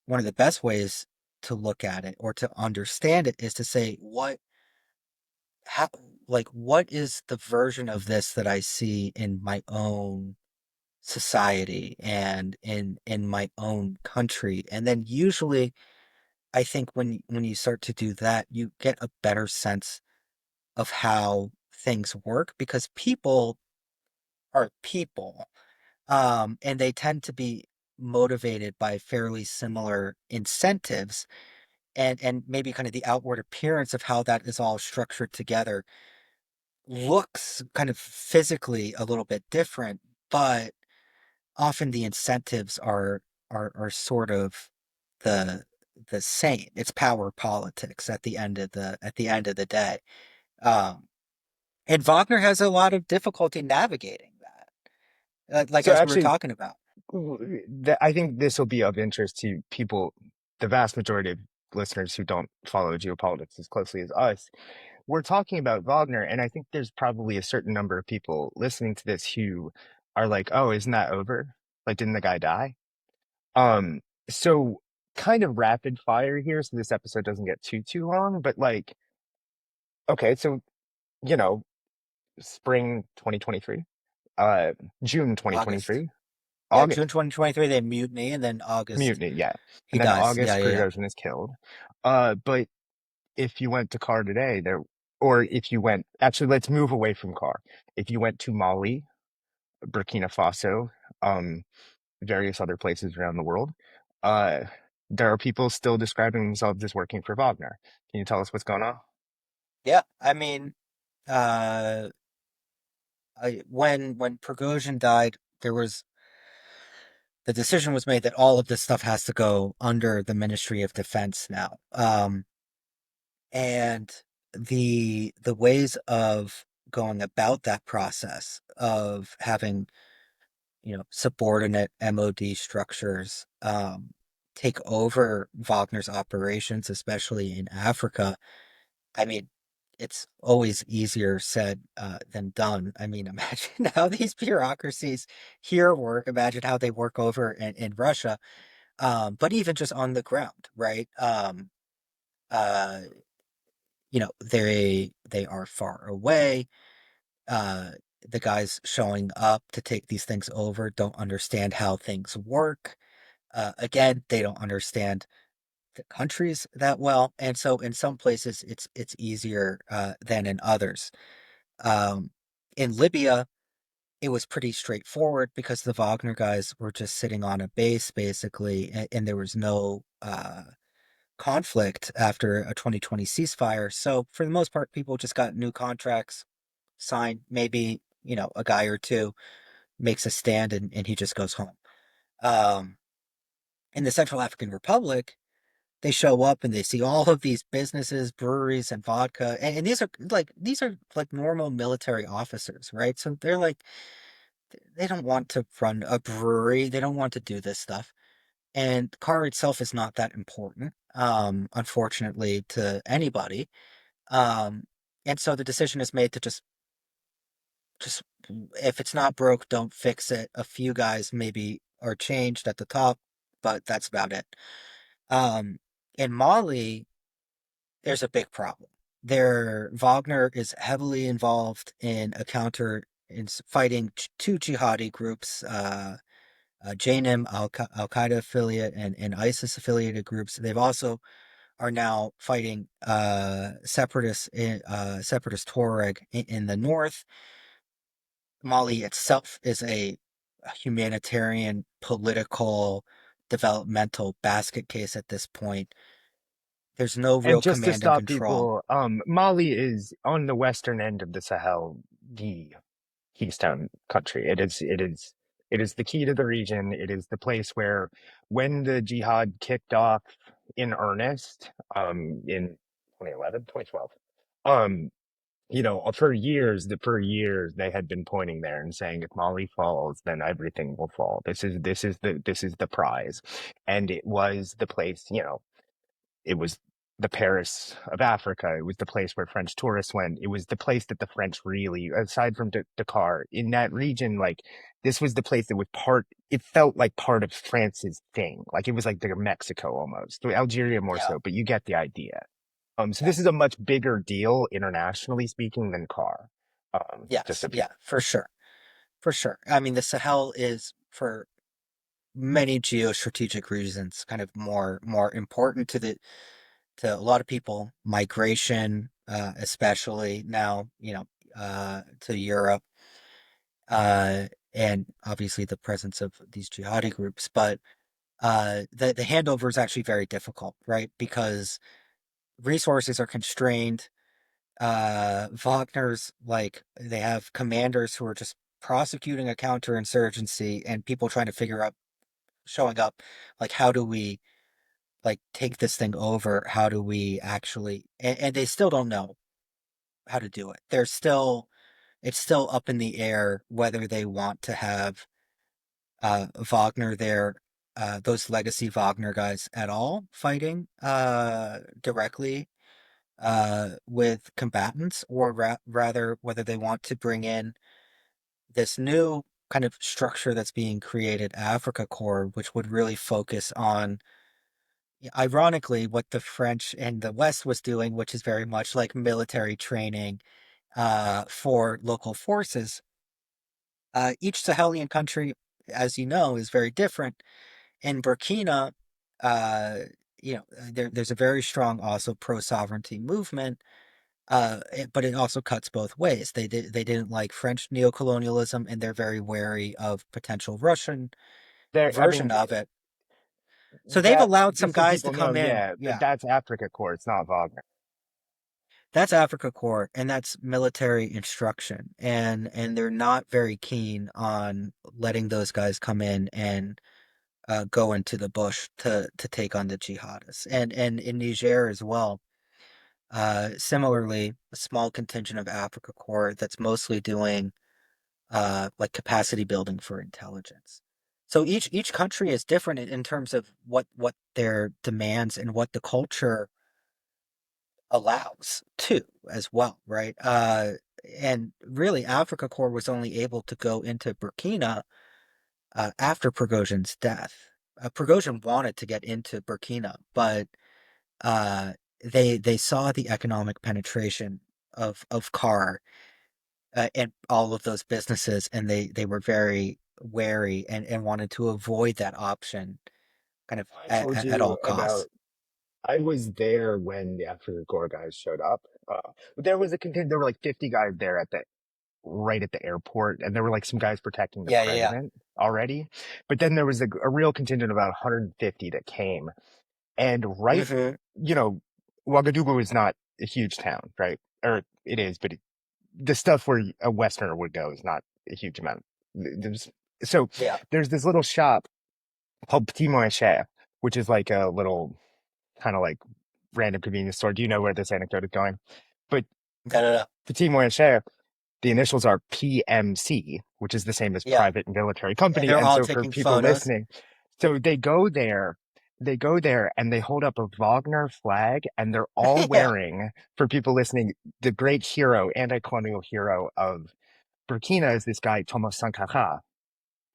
Speaker 2: one of the best ways to look at it or to understand it is to say how, what is the version of this that I see in my own society and in my own country. And then usually I think when you start to do that, you get a better sense of how things work, because people are people. And they tend to be motivated by fairly similar incentives, and maybe kind of the outward appearance of how that is all structured together looks kind of physically a little bit different, but often the incentives are sort of the the same. It's power politics at the end of the day. Um, and Wagner has a lot of difficulty navigating that, like
Speaker 1: So
Speaker 2: as we were
Speaker 1: actually,
Speaker 2: talking about.
Speaker 1: I think this will be of interest to people, the vast majority of listeners who don't follow geopolitics as closely as us. We're talking about Wagner, and I think there's probably a certain number of people listening to this who are like, "Oh, isn't that over? Like, didn't the guy die?" Um, so kind of rapid fire here, so this episode doesn't get too long, but like, okay, so you know, spring 2023, uh, June
Speaker 2: August.
Speaker 1: 2023.
Speaker 2: Yeah,
Speaker 1: August
Speaker 2: June 2023 they mutiny, and then August
Speaker 1: mutiny, yeah,
Speaker 2: he
Speaker 1: and then
Speaker 2: dies. Yeah,
Speaker 1: August
Speaker 2: yeah, yeah.
Speaker 1: Prigozhin is killed. But if you went to Car today, there, or if you went, actually, let's move away from Car. If you went to Mali, Burkina Faso, um, various other places around the world, uh, there are people still describing themselves as working for Wagner. Can you tell us what's going on?
Speaker 2: Yeah, I mean, uh, when Prigozhin died, there was the decision was made that all of this stuff has to go under the Ministry of Defense now. And the ways of going about that process of having, subordinate MOD structures take over Wagner's operations, especially in Africa. I mean, it's always easier said than done. I mean, imagine how these bureaucracies here work. Imagine how they work over in Russia. But even just on the ground, right? Uh, they are far away. Uh, the guys showing up to take these things over don't understand how things work. Again, they don't understand the countries that well, and so in some places it's easier than in others. Um, in Libya, it was pretty straightforward because the Wagner guys were just sitting on a base basically, and there was no conflict after a 2020 ceasefire. So for the most part, people just got new contracts signed. Maybe a guy or two makes a stand and he just goes home. Um, in the Central African Republic, they show up and they see all of these businesses, breweries, and vodka, and these are like normal military officers, right? So they're like they don't want to run a brewery, they don't want to do this stuff, and the car itself is not that important, unfortunately, to anybody. Um, and so the decision is made to just if it's not broke, don't fix it. A few guys maybe are changed at the top, but that's about it. Um, in Mali, there's a big problem. There, Wagner is heavily involved in a counter in fighting two jihadi groups, Jainim, Al Qaeda affiliate, and ISIS affiliated groups. They've also are now fighting separatist Tuareg in the north. Mali itself is a humanitarian, political, developmental basket case at this point. There's no
Speaker 1: And
Speaker 2: real
Speaker 1: just to
Speaker 2: command and
Speaker 1: stop
Speaker 2: control.
Speaker 1: people, Mali is on the western end of the Sahel, the Keystone country. It is the key to the region. It is the place where, when the jihad kicked off in earnest, in 2011, 2012, um, for years they had been pointing there and saying, if Mali falls, then everything will fall. This is the prize. And it was the place, it was the Paris of Africa. It was the place where French tourists went. It was the place that the French really, aside from Dakar, in that region, like, this was the place that was it felt like part of France's thing. Like, it was like their Mexico almost. Algeria more
Speaker 2: Yeah,
Speaker 1: so, but you get the idea. So
Speaker 2: yeah,
Speaker 1: this is a much bigger deal, internationally speaking, than Car. Just
Speaker 2: yes,
Speaker 1: so
Speaker 2: yeah,
Speaker 1: people.
Speaker 2: for sure, for sure. I mean, the Sahel is for many geostrategic reasons kind of more important to a lot of people. Migration, especially now, to Europe, uh, and obviously the presence of these jihadi groups. But the handover is actually very difficult, right? Because resources are constrained. Wagner's like they have commanders who are just prosecuting a counterinsurgency and people trying to figure out showing up like how do we like take this thing over? How do we actually and they still don't know how to do it. They're still it's still up in the air whether they want to have Wagner there, those legacy Wagner guys at all fighting directly with combatants, or rather whether they want to bring in this new kind of structure that's being created, Africa Corps, which would really focus on, ironically, what the French and the West was doing, which is very much like military training for local forces. Each Sahelian country as you know, is very different. In Burkina, uh, there's a very strong also pro-sovereignty movement, but it also cuts both ways. They didn't like French neocolonialism, and they're very wary of potential Russian
Speaker 1: There, I
Speaker 2: version
Speaker 1: mean,
Speaker 2: of it. So they've
Speaker 1: that
Speaker 2: allowed some
Speaker 1: just so
Speaker 2: guys to
Speaker 1: people know,
Speaker 2: come in.
Speaker 1: yeah,
Speaker 2: Yeah,
Speaker 1: that's Africa Corps. It's not Wagner.
Speaker 2: that's Africa Corps, and that's military instruction, and they're not very keen on letting those guys come in and go into the bush to take on the jihadists, and in Niger as well. Similarly, a small contingent of Africa Corps that's mostly doing like capacity building for intelligence. So each country is different in terms of what their demands and what the culture allows too, as well, right? And really, Africa Corps was only able to go into Burkina after Prigozhin's death. Prigozhin wanted to get into Burkina, but uh, they saw the economic penetration of car and all of those businesses, and they were very wary and wanted to avoid that option, kind of
Speaker 1: I told
Speaker 2: at all
Speaker 1: you about.
Speaker 2: costs.
Speaker 1: I was there when the Africa Corps guys showed up. There was a contingent. There were like 50 guys there at the right at the airport, and there were like some guys protecting the
Speaker 2: Yeah, yeah, yeah.
Speaker 1: president already. But then there was a real contingent of about 150 that came, and right,
Speaker 2: Hmm.
Speaker 1: you know, Ouagadougou is not a huge town, right? Or it is, but the stuff where a Westerner would go is not a huge amount. There's, so
Speaker 2: Yeah,
Speaker 1: there's this little shop called Petit Moins Cher, which is like a little kind of like random convenience store. Do you know where this anecdote is going? But
Speaker 2: no, no, no.
Speaker 1: Petit Moins Cher, the initials are PMC, which is the same as
Speaker 2: Yeah,
Speaker 1: private military
Speaker 2: and
Speaker 1: company.
Speaker 2: they're
Speaker 1: And
Speaker 2: all
Speaker 1: so for
Speaker 2: taking
Speaker 1: people
Speaker 2: photos.
Speaker 1: listening, so they go there and they hold up a Wagner flag, and they're all
Speaker 2: Yeah,
Speaker 1: wearing, for people listening, the great hero, anti-colonial hero of Burkina is this guy, Thomas Sankara.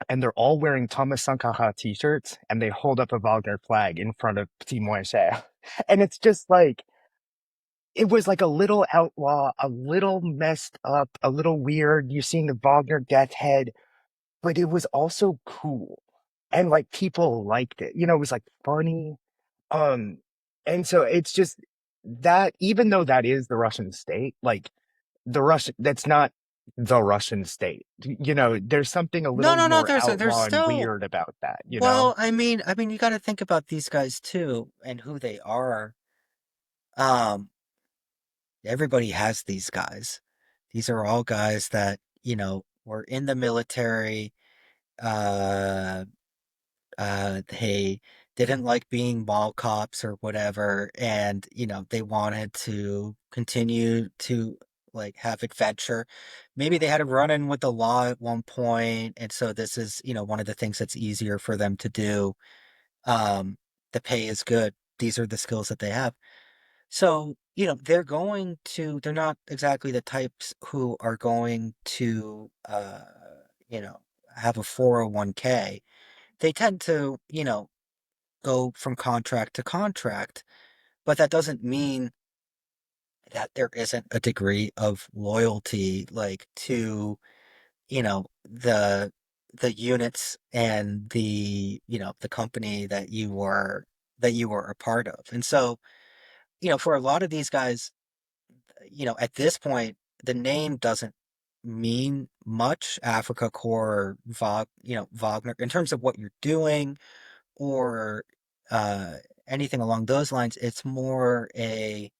Speaker 1: And they're all wearing Thomas Sankara t-shirts, and they hold up a Wagner flag in front of Petit Moins Cher. And it's just like, it was like a little outlaw, a little messed up, a little weird. You're seeing the Wagner death head, but it was also cool. And like people liked it. You know, it was like funny. Um, and so it's just that even though that is the Russian state, like that's not the Russian state. You know, there's something a
Speaker 2: no,
Speaker 1: little
Speaker 2: no, no.
Speaker 1: more
Speaker 2: There's
Speaker 1: outlaw and
Speaker 2: still,
Speaker 1: weird about that, you know?
Speaker 2: well, I mean, you got to think about these guys too and who they are. Um, everybody has these guys. These are all guys that were in the military. Uh, they didn't like being mall cops or whatever, and they wanted to continue to like have adventure. Maybe they had a run in with the law at one point, and so this is one of the things that's easier for them to do. Um, the pay is good. These are the skills that they have. So, they're not exactly the types who are going to, you know, have a 401k. They tend to, go from contract to contract, but that doesn't mean that there isn't a degree of loyalty, like to, the units and the company that you were a part of. And so, for a lot of these guys, at this point, the name doesn't mean much. Africa Corps, Wagner, in terms of what you're doing or uh, anything along those lines. It's more it's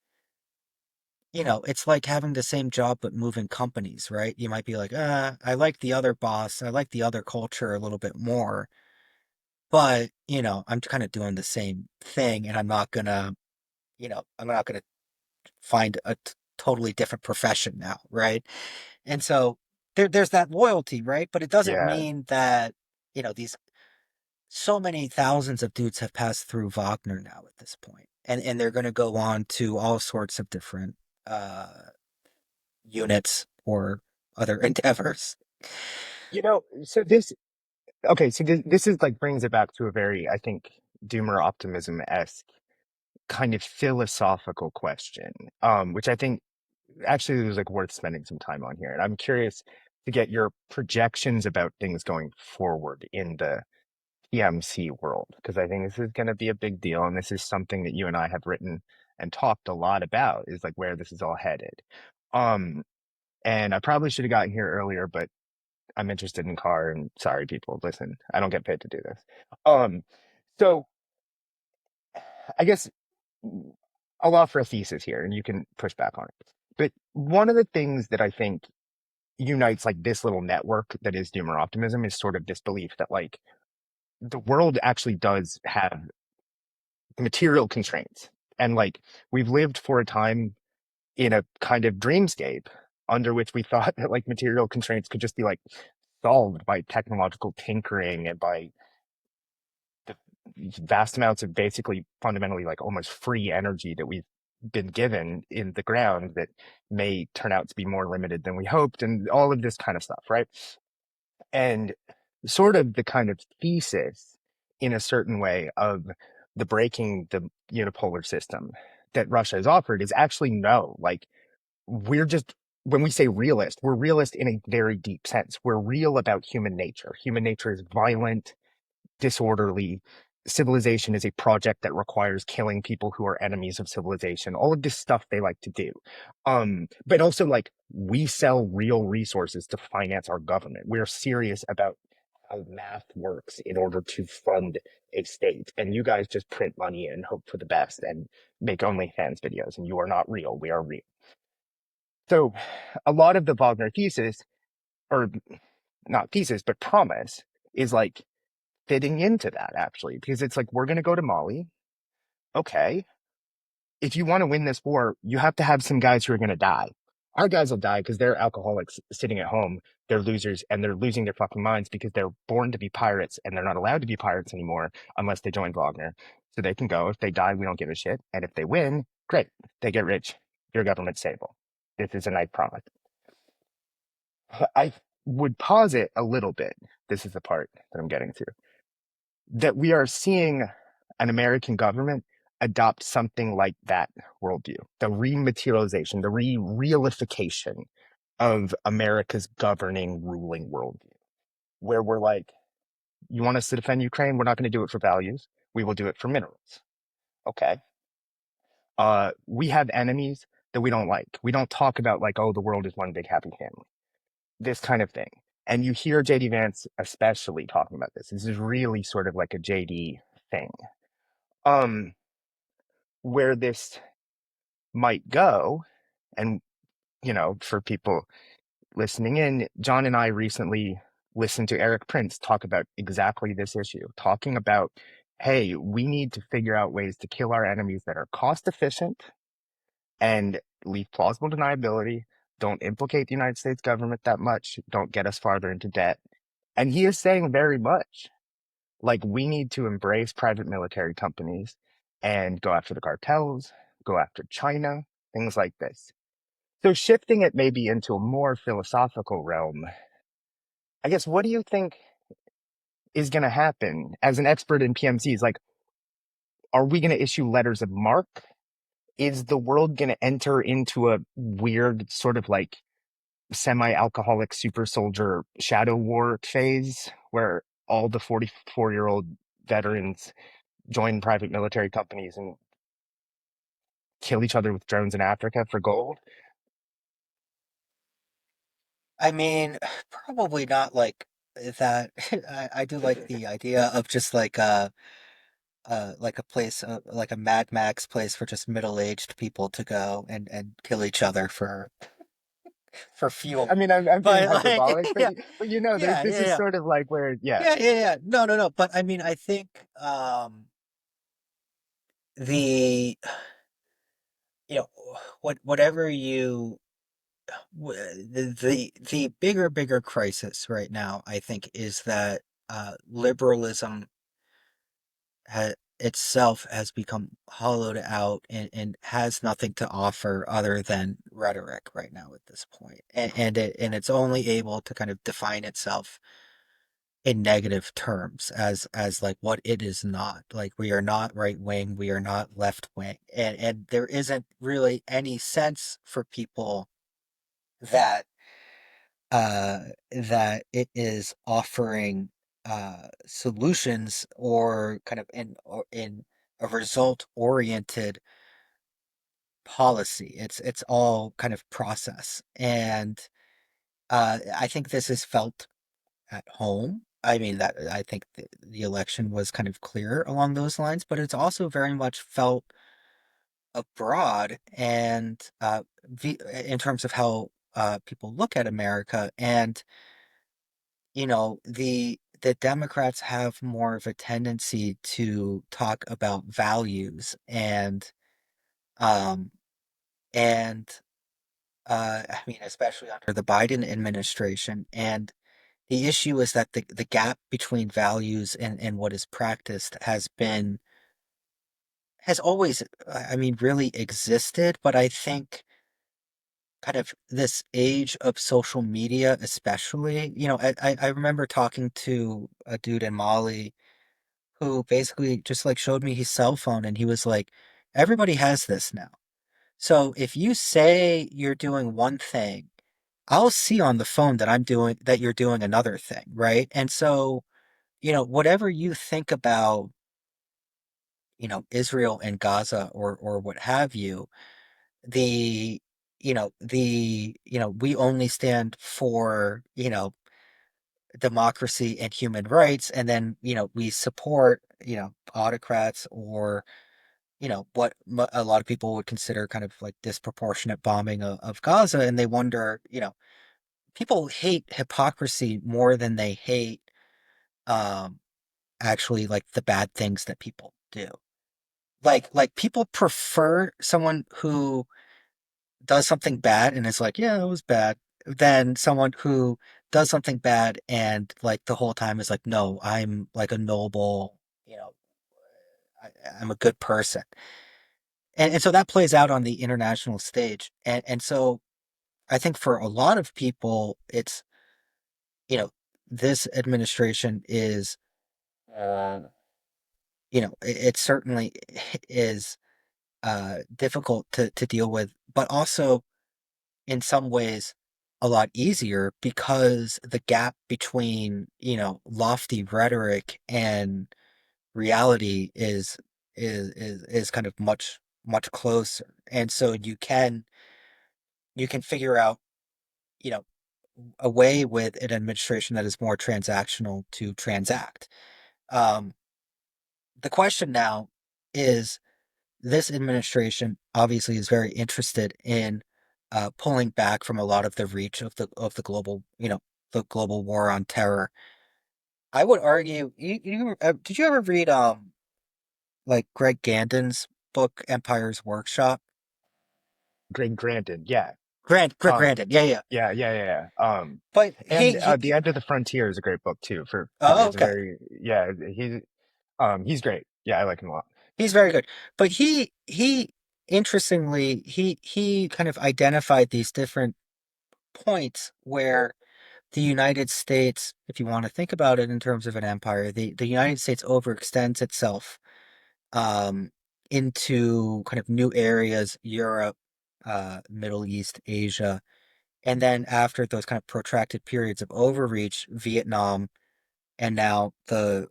Speaker 2: like having the same job but moving companies, right? You might be like, I like the other boss, I like the other culture a little bit more, but I'm kind of doing the same thing, and I'm not gonna find a totally different profession now, right? And so there's that loyalty, right? But it doesn't
Speaker 1: Yeah.
Speaker 2: mean that, these so many thousands of dudes have passed through Wagner now at this point. And they're going to go on to all sorts of different uh, units or other endeavors.
Speaker 1: You know, okay, so this is like brings it back to a very, I think, doomer optimism-esque kind of philosophical question, which I think actually was like worth spending some time on here. And I'm curious, to get your projections about things going forward in the PMC world, because I think this is going to be a big deal. And this is something that you and I have written and talked a lot about, is like where this is all headed. Um, and I probably should have gotten here earlier, but I'm interested in car and sorry, people, listen, I don't get paid to do this. Um, so I guess I'll offer a thesis here and you can push back on it. But one of the things that I think unites like this little network that is humor optimism is sort of this belief that like the world actually does have material constraints. And like we've lived for a time in a kind of dreamscape under which we thought that like material constraints could just be like solved by technological tinkering and by the vast amounts of basically fundamentally like almost free energy that we've been given in the ground that may turn out to be more limited than we hoped and all of this kind of stuff, right? And sort of the kind of thesis in a certain way of the breaking the unipolar system that Russia has offered is actually no, like we're just when we say realist, we're realist in a very deep sense. We're real about human nature. Human nature is violent, disorderly. Civilization is a project that requires killing people who are enemies of civilization. All of this stuff they like to do. But also like we sell real resources to finance our government. We're serious about how math works in order to fund a state. And you guys just print money and hope for the best and make OnlyFans videos. And you are not real. We are real. So a lot of the Wagner thesis, or not thesis, but promise, is like fitting into that actually, because it's like we're going to go to Mali. Okay, if you want to win this war, you have to have some guys who are going to die. Our guys will die because they're alcoholics sitting at home. They're losers and they're losing their fucking minds because they're born to be pirates and they're not allowed to be pirates anymore unless they join Wagner. So they can go. If they die, we don't give a shit. And if they win, great. They get rich. Your government's stable. This is a nice promise. I would posit a little bit. This is the part that I'm getting to, that we are seeing an American government adopt something like that worldview, the rematerialization, the realification of America's governing, ruling worldview, where we're like, you want us to defend Ukraine? We're not going to do it for values. We will do it for minerals. Okay. We have enemies that we don't like. We don't talk about like, oh, the world is one big happy family, this kind of thing. And you hear JD Vance especially talking about this. This is really sort of like a JD thing. Um, where this might go, and for people listening in, John and I recently listened to Eric Prince talk about exactly this issue, talking about, hey, we need to figure out ways to kill our enemies that are cost efficient and leave plausible deniability, don't implicate the United States government that much, don't get us farther into debt. And he is saying very much like we need to embrace private military companies and go after the cartels, go after China, things like this. So shifting it maybe into a more philosophical realm, I guess, what do you think is going to happen as an expert in PMCs? Like, are we going to issue letters of marque? Is the world going to enter into a weird sort of like semi-alcoholic super soldier shadow war phase where all the 44-year-old veterans join private military companies and kill each other with drones in Africa for gold?
Speaker 2: I mean, probably not that. I do like the idea of just like a place, like a Mad Max place for just middle-aged people to go and kill each other for
Speaker 1: I
Speaker 2: fuel.
Speaker 1: mean, I'm being
Speaker 2: But like,
Speaker 1: hyperbolic,
Speaker 2: yeah,
Speaker 1: but
Speaker 2: yeah,
Speaker 1: this
Speaker 2: yeah,
Speaker 1: is
Speaker 2: yeah,
Speaker 1: sort of like where, yeah,
Speaker 2: yeah, yeah, yeah. No, no, no. But I mean, I think the you know whatever the bigger crisis right now, I think, is that liberalism itself has become hollowed out and has nothing to offer other than rhetoric right now at this point. And it's only able to kind of define itself in negative terms as like what it is not. Like we are not right wing, we are not left wing. And there isn't really any sense for people that that it is offering solutions or kind of in a result oriented policy. It's all kind of process, and I think this is felt at home. I mean that I think the election was kind of clear along those lines, but it's also very much felt abroad and in terms of how people look at America. And the Democrats have more of a tendency to talk about values um and I mean especially under the Biden administration. And the issue is that the gap between values and what is practiced has always I mean really existed, but I think kind of this age of social media especially, I remember talking to a dude in Mali who basically just like showed me his cell phone, and he was like, everybody has this now. So if you say you're doing one thing, I'll see on the phone that you're doing another thing, right? And so, whatever you think about, Israel and Gaza or what have you, the we only stand for, democracy and human rights, and then, we support, autocrats or what a lot of people would consider kind of like disproportionate bombing of Gaza, and they wonder, people hate hypocrisy more than they hate um actually like the bad things that people do. Like people prefer someone who does something bad and is like, yeah, it was bad, than someone who does something bad and like the whole time is like, no, I'm like a noble, you know, I, I'm a good person. And so that plays out on the international stage. And so I think for a lot of people, it's, you know, this administration is, uh, it certainly is difficult to deal with, but also in some ways a lot easier because the gap between, lofty rhetoric and reality is kind of much closer. And so you can figure out, you know, a way with an administration that is more transactional to transact. Um, the question now is, this administration obviously is very interested in pulling back from a lot of the reach of the global, the global war on terror. I would argue. Did you ever read like Greg Gandon's book Empire's Workshop?
Speaker 1: Greg Grandin, yeah.
Speaker 2: Greg
Speaker 1: Um,
Speaker 2: Grandin, yeah, yeah.
Speaker 1: yeah, yeah, yeah, yeah.
Speaker 2: But
Speaker 1: And The End of the Frontier is a great book too for me.
Speaker 2: oh,
Speaker 1: It's a
Speaker 2: okay,
Speaker 1: very, yeah, he's great. Yeah, I like him a lot.
Speaker 2: he's very good. But he interestingly he kind of identified these different points where the United States, if you want to think about it in terms of an empire, the United States overextends itself um, into kind of new areas, Europe, Middle East, Asia, and then after those kind of protracted periods of overreach, Vietnam, and now the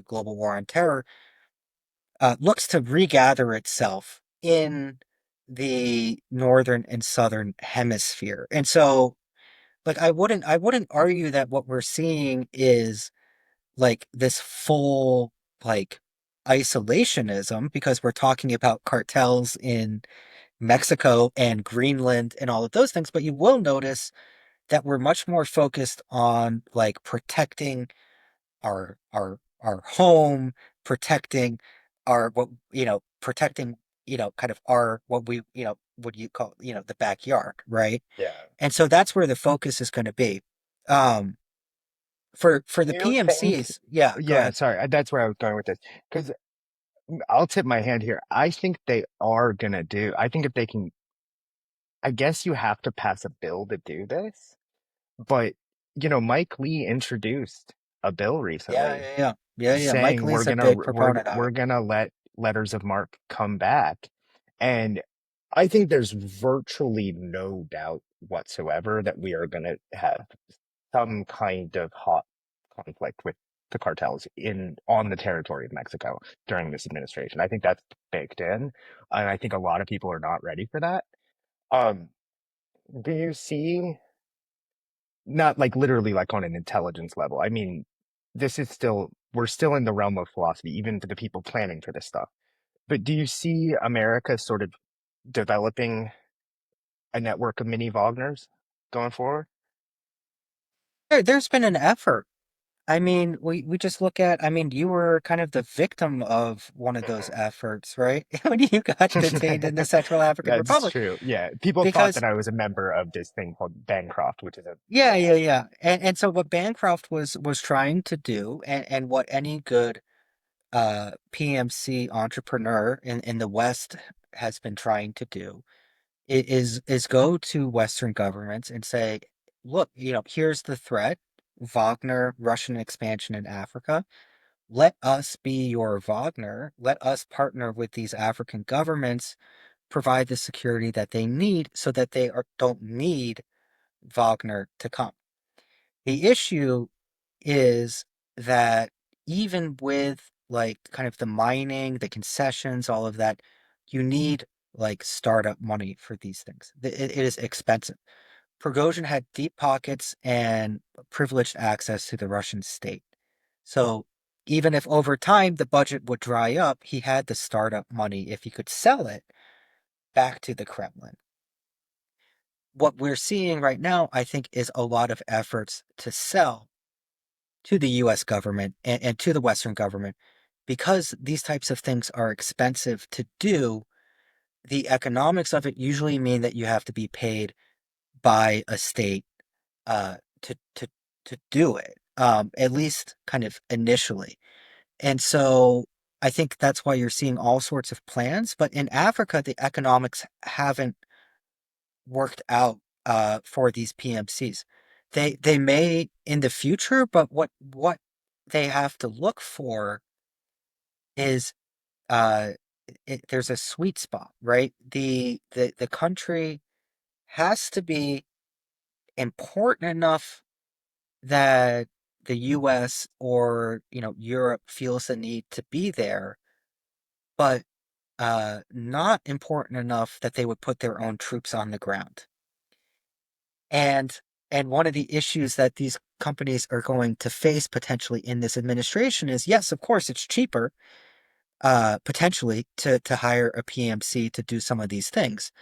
Speaker 2: global war on terror, looks to regather itself in the northern and southern hemisphere. And so, like, I wouldn't argue that what we're seeing is like this full like isolationism, because we're talking about cartels in Mexico and Greenland and all of those things, but you will notice that we're much more focused on like protecting our home, protecting our what protecting kind of our what we what you call the backyard, right?
Speaker 1: Yeah.
Speaker 2: And so that's where the focus is going to be. Um, for
Speaker 1: Do
Speaker 2: the
Speaker 1: you think,
Speaker 2: PMCs, yeah, go
Speaker 1: yeah,
Speaker 2: ahead.
Speaker 1: sorry, that's where I was going with this. Because I'll tip my hand here. I think they are gonna do, I think if they can, I guess you have to pass a bill to do this. But, Mike Lee introduced a bill
Speaker 2: Yeah,
Speaker 1: recently
Speaker 2: yeah, yeah, yeah, yeah. Mike
Speaker 1: saying
Speaker 2: Lee's a big proponent of
Speaker 1: we're
Speaker 2: it.
Speaker 1: gonna let letters of marque come back. And I think there's virtually no doubt whatsoever that we are going to have some kind of hot conflict with the cartels in on the territory of Mexico during this administration. I think that's baked in, and I think a lot of people are not ready for that. Um, do you see, not like literally like on an intelligence level? I mean, this is still we're still in the realm of philosophy, even for the people planning for this stuff. But do you see America sort of developing a network of mini Wagners going forward?
Speaker 2: There's been an effort. I mean, we just look at, I mean, you were kind of the victim of one of those efforts, right? When you got detained in the Central African
Speaker 1: That's
Speaker 2: Republic.
Speaker 1: true. Yeah. People thought
Speaker 2: Because,
Speaker 1: that I was a member of this thing called Bancroft, which is a,
Speaker 2: yeah,
Speaker 1: yeah.
Speaker 2: yeah, yeah. And so what Bancroft was trying to do, and what any good PMC entrepreneur in the West has been trying to do, is go to Western governments and say, look, here's the threat, Wagner, Russian expansion in Africa. Let us be your Wagner. Let us partner with these African governments, provide the security that they need so that don't need Wagner to come. The issue is that even with like kind of the mining, the concessions, all of that, you need like startup money for these things. It is expensive. Prigozhin had deep pockets and privileged access to the Russian state. So even if over time the budget would dry up, he had the startup money if he could sell it back to the Kremlin. What we're seeing right now, I think, is a lot of efforts to sell to the US government and to the Western government because these types of things are expensive to do. The economics of it usually mean that you have to be paid by a state uh, to to to do it, at least kind of initially. And so I think that's why you're seeing all sorts of plans. But in Africa, the economics haven't worked out for these PMCs. They may in the future, but what they have to look for is uh, there's a sweet spot, right? The country has to be important enough that the US or Europe feels the need to be there, but not important enough that they would put their own troops on the ground. And and one of the issues that these companies are going to face potentially in this administration is, yes, of course, it's cheaper potentially to hire a PMC to do some of these things.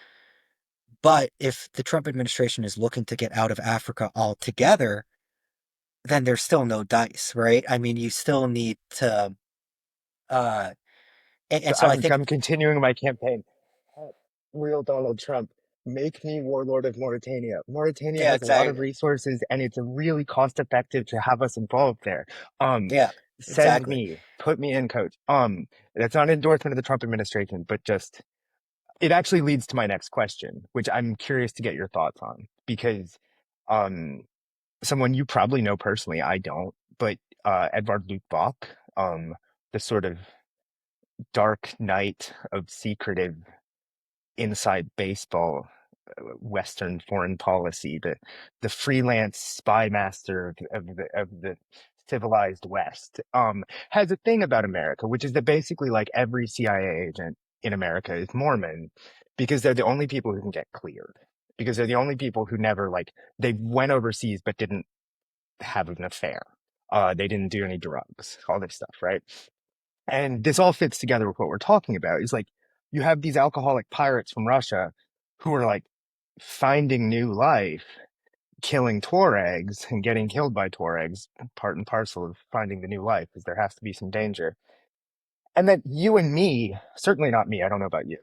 Speaker 2: But if the Trump administration is looking to get out of Africa altogether, then there's still no dice, right? I mean, you still need to, uh, and so I think,
Speaker 1: I'm continuing my campaign. Real Donald Trump, make me warlord of Mauritania. Mauritania
Speaker 2: yeah,
Speaker 1: has a lot of
Speaker 2: exactly,
Speaker 1: resources and it's really cost effective to have us involved there. Um,
Speaker 2: yeah,
Speaker 1: Send
Speaker 2: exactly.
Speaker 1: me, put me in, coach. That's not an endorsement of the Trump administration, but just it actually leads to my next question, which I'm curious to get your thoughts on because um someone you probably know personally, I don't, but Edvard Luke Bach, the sort of dark night of secretive inside baseball, Western foreign policy, the freelance spy master of the civilized West, has a thing about America, which is that basically like every CIA agent in America is Mormon because they're the only people who can get cleared. Because they're the only people who never like they went overseas but didn't have an affair. They didn't do any drugs, all this stuff, right? And this all fits together with what we're talking about. Is like you have these alcoholic pirates from Russia who are like finding new life, killing Tuaregs and getting killed by Tuaregs, part and parcel of finding the new life, because there has to be some danger. And that you and me, certainly not me, I don't know about you,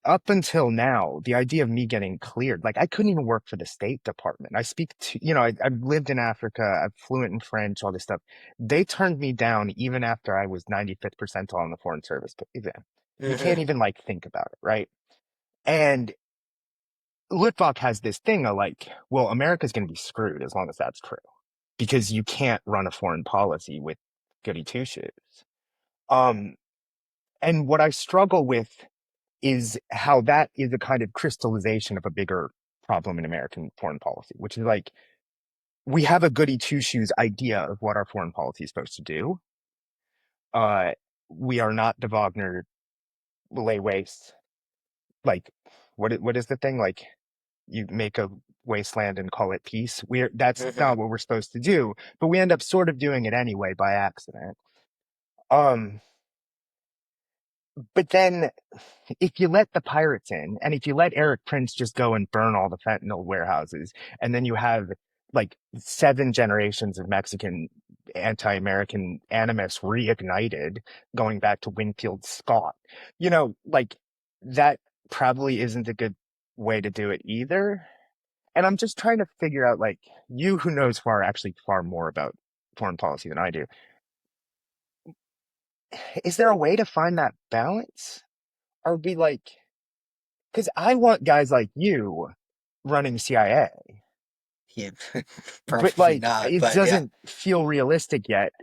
Speaker 1: up until now, the idea of me getting cleared, like I couldn't even work for the State Department. I speak to, I've lived in Africa, I'm fluent in French, all this stuff. They turned me down even after I was 95th percentile on the Foreign Service exam. You
Speaker 2: Hmm.
Speaker 1: can't even like think about it, right? And Litvak has this thing of like, well, America's going to be screwed as long as that's true because you can't run a foreign policy with goody two shoes. Um, and what I struggle with is how that is a kind of crystallization of a bigger problem in American foreign policy, which is like we have a goody two shoes idea of what our foreign policy is supposed to do. Uh, we are not the Wagner lay waste. Like, what is the thing? Like, you make a wasteland and call it peace. That's
Speaker 2: Hmm.
Speaker 1: not what we're supposed to do, but we end up sort of doing it anyway by accident. Um, but then if you let the pirates in and if you let Eric Prince just go and burn all the fentanyl warehouses, and then you have like 7 generations of Mexican anti-American animus reignited, going back to Winfield Scott, like that probably isn't a good way to do it either. And I'm just trying to figure out, like, you who knows far more about foreign policy than I do, is there a way to find that balance? Are we like, because I want guys like you running CIA,
Speaker 2: Yeah,
Speaker 1: but
Speaker 2: probably
Speaker 1: like
Speaker 2: not,
Speaker 1: it
Speaker 2: but yeah.
Speaker 1: doesn't feel realistic yet.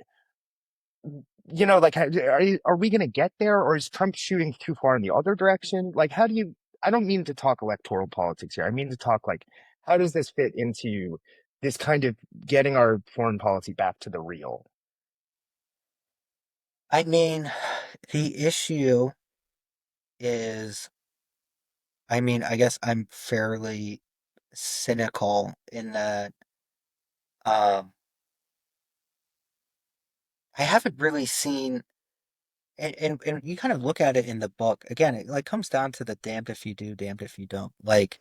Speaker 1: Like, are we going to get there, or is Trump shooting too far in the other direction? Like, how do you? I don't mean to talk electoral politics here. I mean to talk like, how does this fit into this kind of getting our foreign policy back to the real?
Speaker 2: I mean, the issue is, I mean, I guess I'm fairly cynical in that um, I haven't really seen, and you kind of look at it in the book. Again, it like comes down to the damned if you do, damned if you don't. Like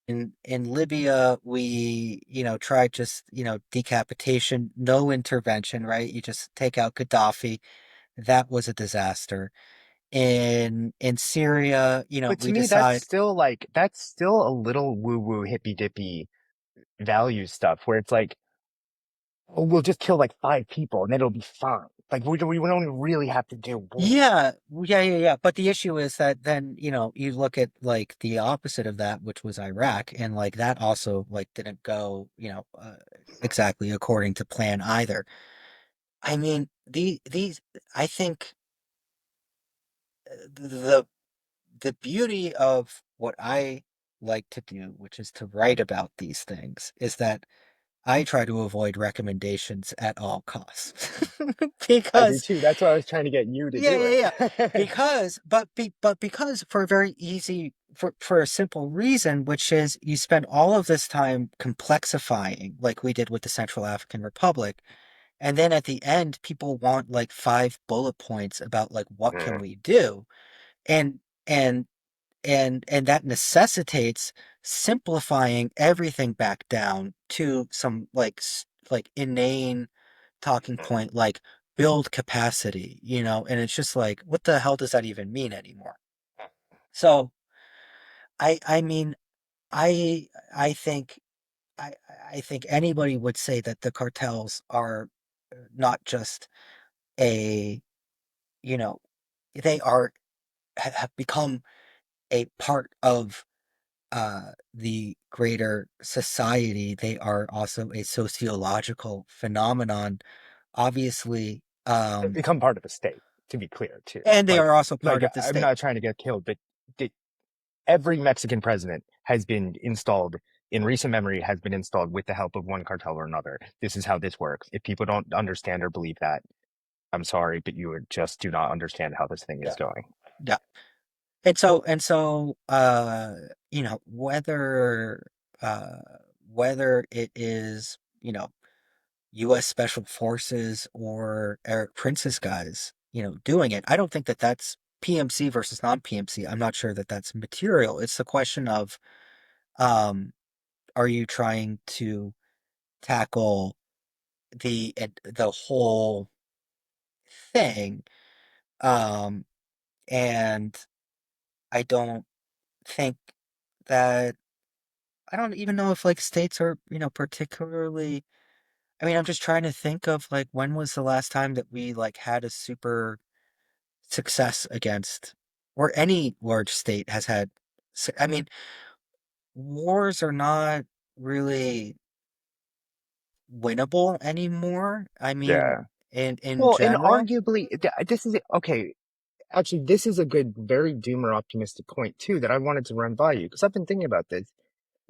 Speaker 2: in Libya, we, tried just, decapitation, no intervention, right? You just take out Gaddafi. That was a disaster. In Syria,
Speaker 1: But to
Speaker 2: we
Speaker 1: me,
Speaker 2: decide,
Speaker 1: that's still a little woo woo hippy dippy value stuff where it's like, oh, we'll just kill like 5 people and then it'll be fine. Like we don't really have to do war.
Speaker 2: yeah, yeah, yeah, yeah. But the issue is that then, you look at like the opposite of that, which was Iraq, and like that also like didn't go, exactly according to plan either. I mean, I think the the beauty of what I like to do, which is to write about these things, is that I try to avoid recommendations at all costs.
Speaker 1: I do
Speaker 2: Because
Speaker 1: too. That's why I was trying to get you to
Speaker 2: yeah,
Speaker 1: do
Speaker 2: yeah, yeah.
Speaker 1: it.
Speaker 2: But because for a very easy for a simple reason, which is you spend all of this time complexifying, like we did with the Central African Republic, and then at the end, people want like 5 bullet points about like what can
Speaker 1: Mm.
Speaker 2: we do, and and and that necessitates simplifying everything back down to some like like inane talking point like build capacity, and it's just like what the hell does that even mean anymore? So I mean I I think I I think anybody would say that the cartels are not just a, you know they are have become a part of the greater society. They are also a sociological phenomenon, obviously,
Speaker 1: They've become part of the state, to be clear, too.
Speaker 2: and they
Speaker 1: Like,
Speaker 2: are also
Speaker 1: like
Speaker 2: part of the
Speaker 1: I'm
Speaker 2: state.
Speaker 1: not trying to get killed, but the, every Mexican president has been installed in recent memory has been installed with the help of one cartel or another. This is how this works. If people don't understand or believe that, I'm sorry, but just do not understand how this thing is
Speaker 2: Yeah,
Speaker 1: going.
Speaker 2: yeah. And so, uh, whether it is, U.S. Special Forces or Eric Prince's guys, doing it, I don't think that that's PMC versus non-PMC. I'm not sure that that's material. It's the question of, um, are you trying to tackle the whole thing? Um, and I don't think that I don't even know if like states are, particularly. I mean, I'm just trying to think of like when was the last time that we like had a super success against, or any large state has had. I mean, wars are not really winnable anymore. I mean,
Speaker 1: Yeah.
Speaker 2: in
Speaker 1: Well, and
Speaker 2: general.
Speaker 1: arguably, this is okay. actually, this is a good, very doomer optimistic point too that I wanted to run by you because I've been thinking about this.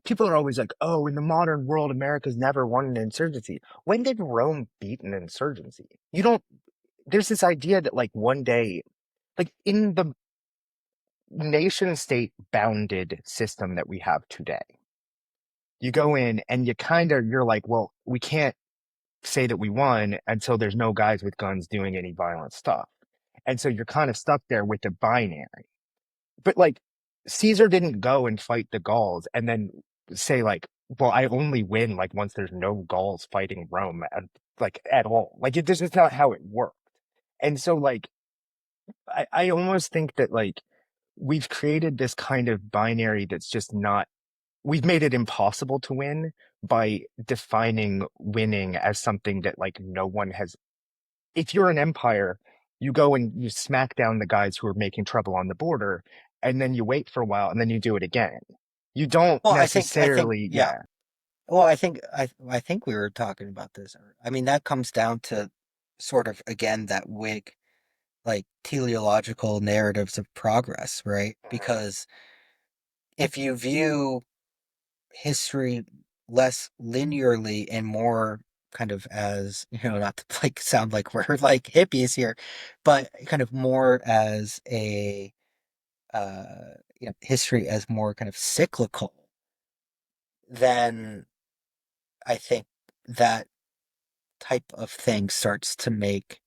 Speaker 1: People are always like, "Oh, in the modern world, America's never won an insurgency." When did Rome beat an insurgency? You don't. There's this idea that like one day, like in the nation state bounded system that we have today, you go in and you're like, well, we can't say that we won until there's no guys with guns doing any violent stuff. And so you're kind of stuck there with the binary. But like Caesar didn't go and fight the Gauls and then say like, well, I only win like once there's no Gauls fighting Rome like at all. Like this is not how it worked. And so like I almost think that like we've created this kind of binary that's just not we've made it impossible to win by defining winning as something that like no one has. If you're an empire, you go and you smack down the guys who are making trouble on the border, and then you wait for a while, and then you do it again. You don't
Speaker 2: Well,
Speaker 1: necessarily,
Speaker 2: yeah.
Speaker 1: yeah.
Speaker 2: Well, I think we were talking about this. I mean, that comes down to sort of again that Whig like teleological narratives of progress, right?
Speaker 1: Mhm.
Speaker 2: Because if you view history less linearly and more kind of as, not to like sound like we're like hippies here, but kind of more as a history as more kind of cyclical, then I think that type of thing starts to make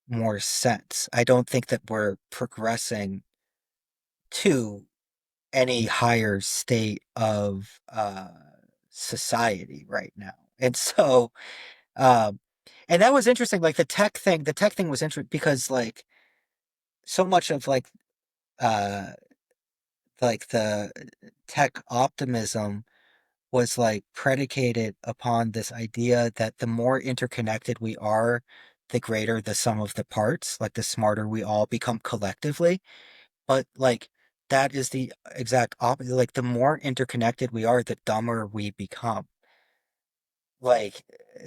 Speaker 2: more sense. I don't think that we're progressing to any higher state of society right now. And so, um, and that was interesting. Like the tech thing was interesting because like so much of uh, like the tech optimism was like predicated upon this idea that the more interconnected we are, the greater the sum of the parts, like the smarter we all become collectively. But like that is the exact opposite. Like the more interconnected we are, the dumber we become. Like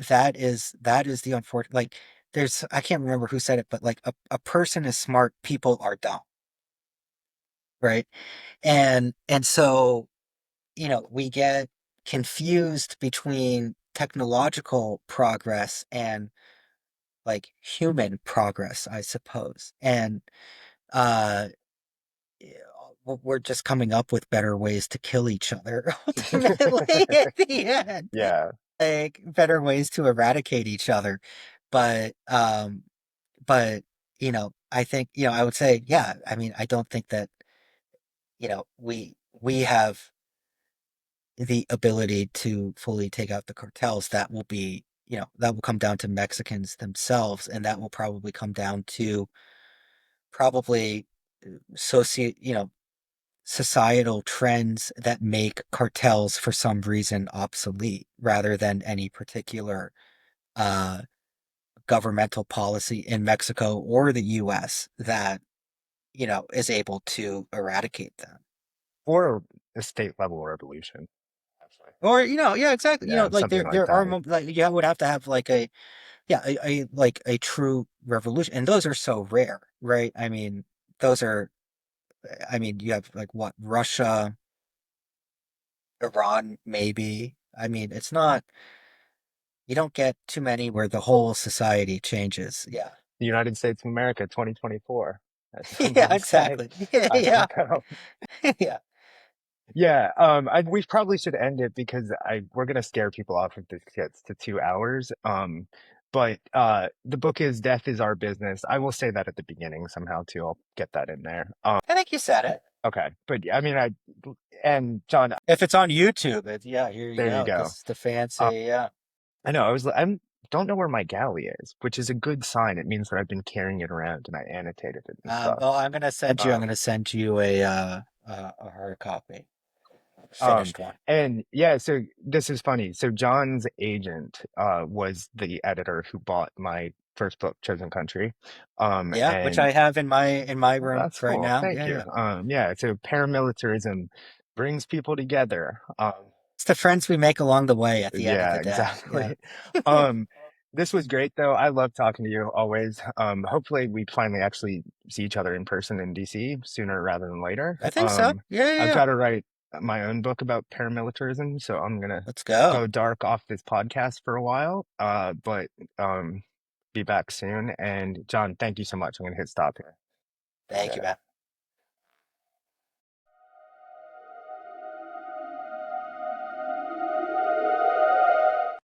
Speaker 2: that is the unfortunate like there's I can't remember who said it, but like a person is smart, people are dumb, right? And so, we get confused between technological progress and like human progress, I suppose. And uh we're just coming up with better ways to kill each other ultimately at the end.
Speaker 1: Yeah.
Speaker 2: Like better ways to eradicate each other. But but I think, I would say, yeah, I mean, I don't think that, we have the ability to fully take out the cartels. That will be, that will come down to Mexicans themselves, and that will probably come down to probably socio, societal trends that make cartels for some reason obsolete rather than any particular uh, governmental policy in Mexico or the US that, is able to eradicate them.
Speaker 1: Or a state level revolution, actually.
Speaker 2: Or, yeah, exactly.
Speaker 1: Yeah,
Speaker 2: Like
Speaker 1: something like
Speaker 2: there are
Speaker 1: that.
Speaker 2: like you would have to have like like a true revolution, and those are so rare, right? I mean, those are. I mean, you have like what Russia, Iran, maybe. I mean, it's not. You don't get too many where the whole society changes. Yeah.
Speaker 1: The United States of America 2024, as some
Speaker 2: Yeah,
Speaker 1: might say.
Speaker 2: exactly. Yeah,
Speaker 1: I
Speaker 2: yeah,
Speaker 1: think
Speaker 2: yeah.
Speaker 1: yeah, we probably should end it because I we're gonna scare people off if this gets to 2 hours. But the book is Death is Our Business. I will say that at the beginning somehow too. I'll get that in there.
Speaker 2: I think you said it.
Speaker 1: Okay, but I mean, and John,
Speaker 2: If it's on YouTube, yeah, here you
Speaker 1: there you
Speaker 2: go.
Speaker 1: go.
Speaker 2: This is the
Speaker 1: Uh,
Speaker 2: fancy, yeah.
Speaker 1: I know I'm don't know where my galley is, which is a good sign. It means that I've been carrying it around and I annotated it and stuff.
Speaker 2: Well, I'm
Speaker 1: Um,
Speaker 2: gonna send you a hard copy,
Speaker 1: Um,
Speaker 2: finished one.
Speaker 1: and yeah, so this is funny. So John's agent was the editor who bought my first book, Chosen Country.
Speaker 2: Yeah, which
Speaker 1: And
Speaker 2: I have in my
Speaker 1: well,
Speaker 2: room
Speaker 1: that's
Speaker 2: right
Speaker 1: cool.
Speaker 2: now.
Speaker 1: Thank
Speaker 2: Yeah,
Speaker 1: you.
Speaker 2: yeah.
Speaker 1: Yeah, so paramilitarism brings people together.
Speaker 2: It's the friends we make along the way at the end of
Speaker 1: Yeah,
Speaker 2: the day. Yeah.
Speaker 1: exactly. Um, This was great though. I love talking to you always. Hopefully we finally actually see each other in person in DC sooner rather than later.
Speaker 2: I think so. Yeah, yeah,
Speaker 1: I've
Speaker 2: yeah.
Speaker 1: got to write my own book about paramilitarism, so I'm gonna
Speaker 2: Let's go.
Speaker 1: go dark off this podcast for a while. But um, be back soon. And John, thank you so much. I'm gonna hit stop here.
Speaker 2: Thank you,
Speaker 1: Yeah.
Speaker 2: man.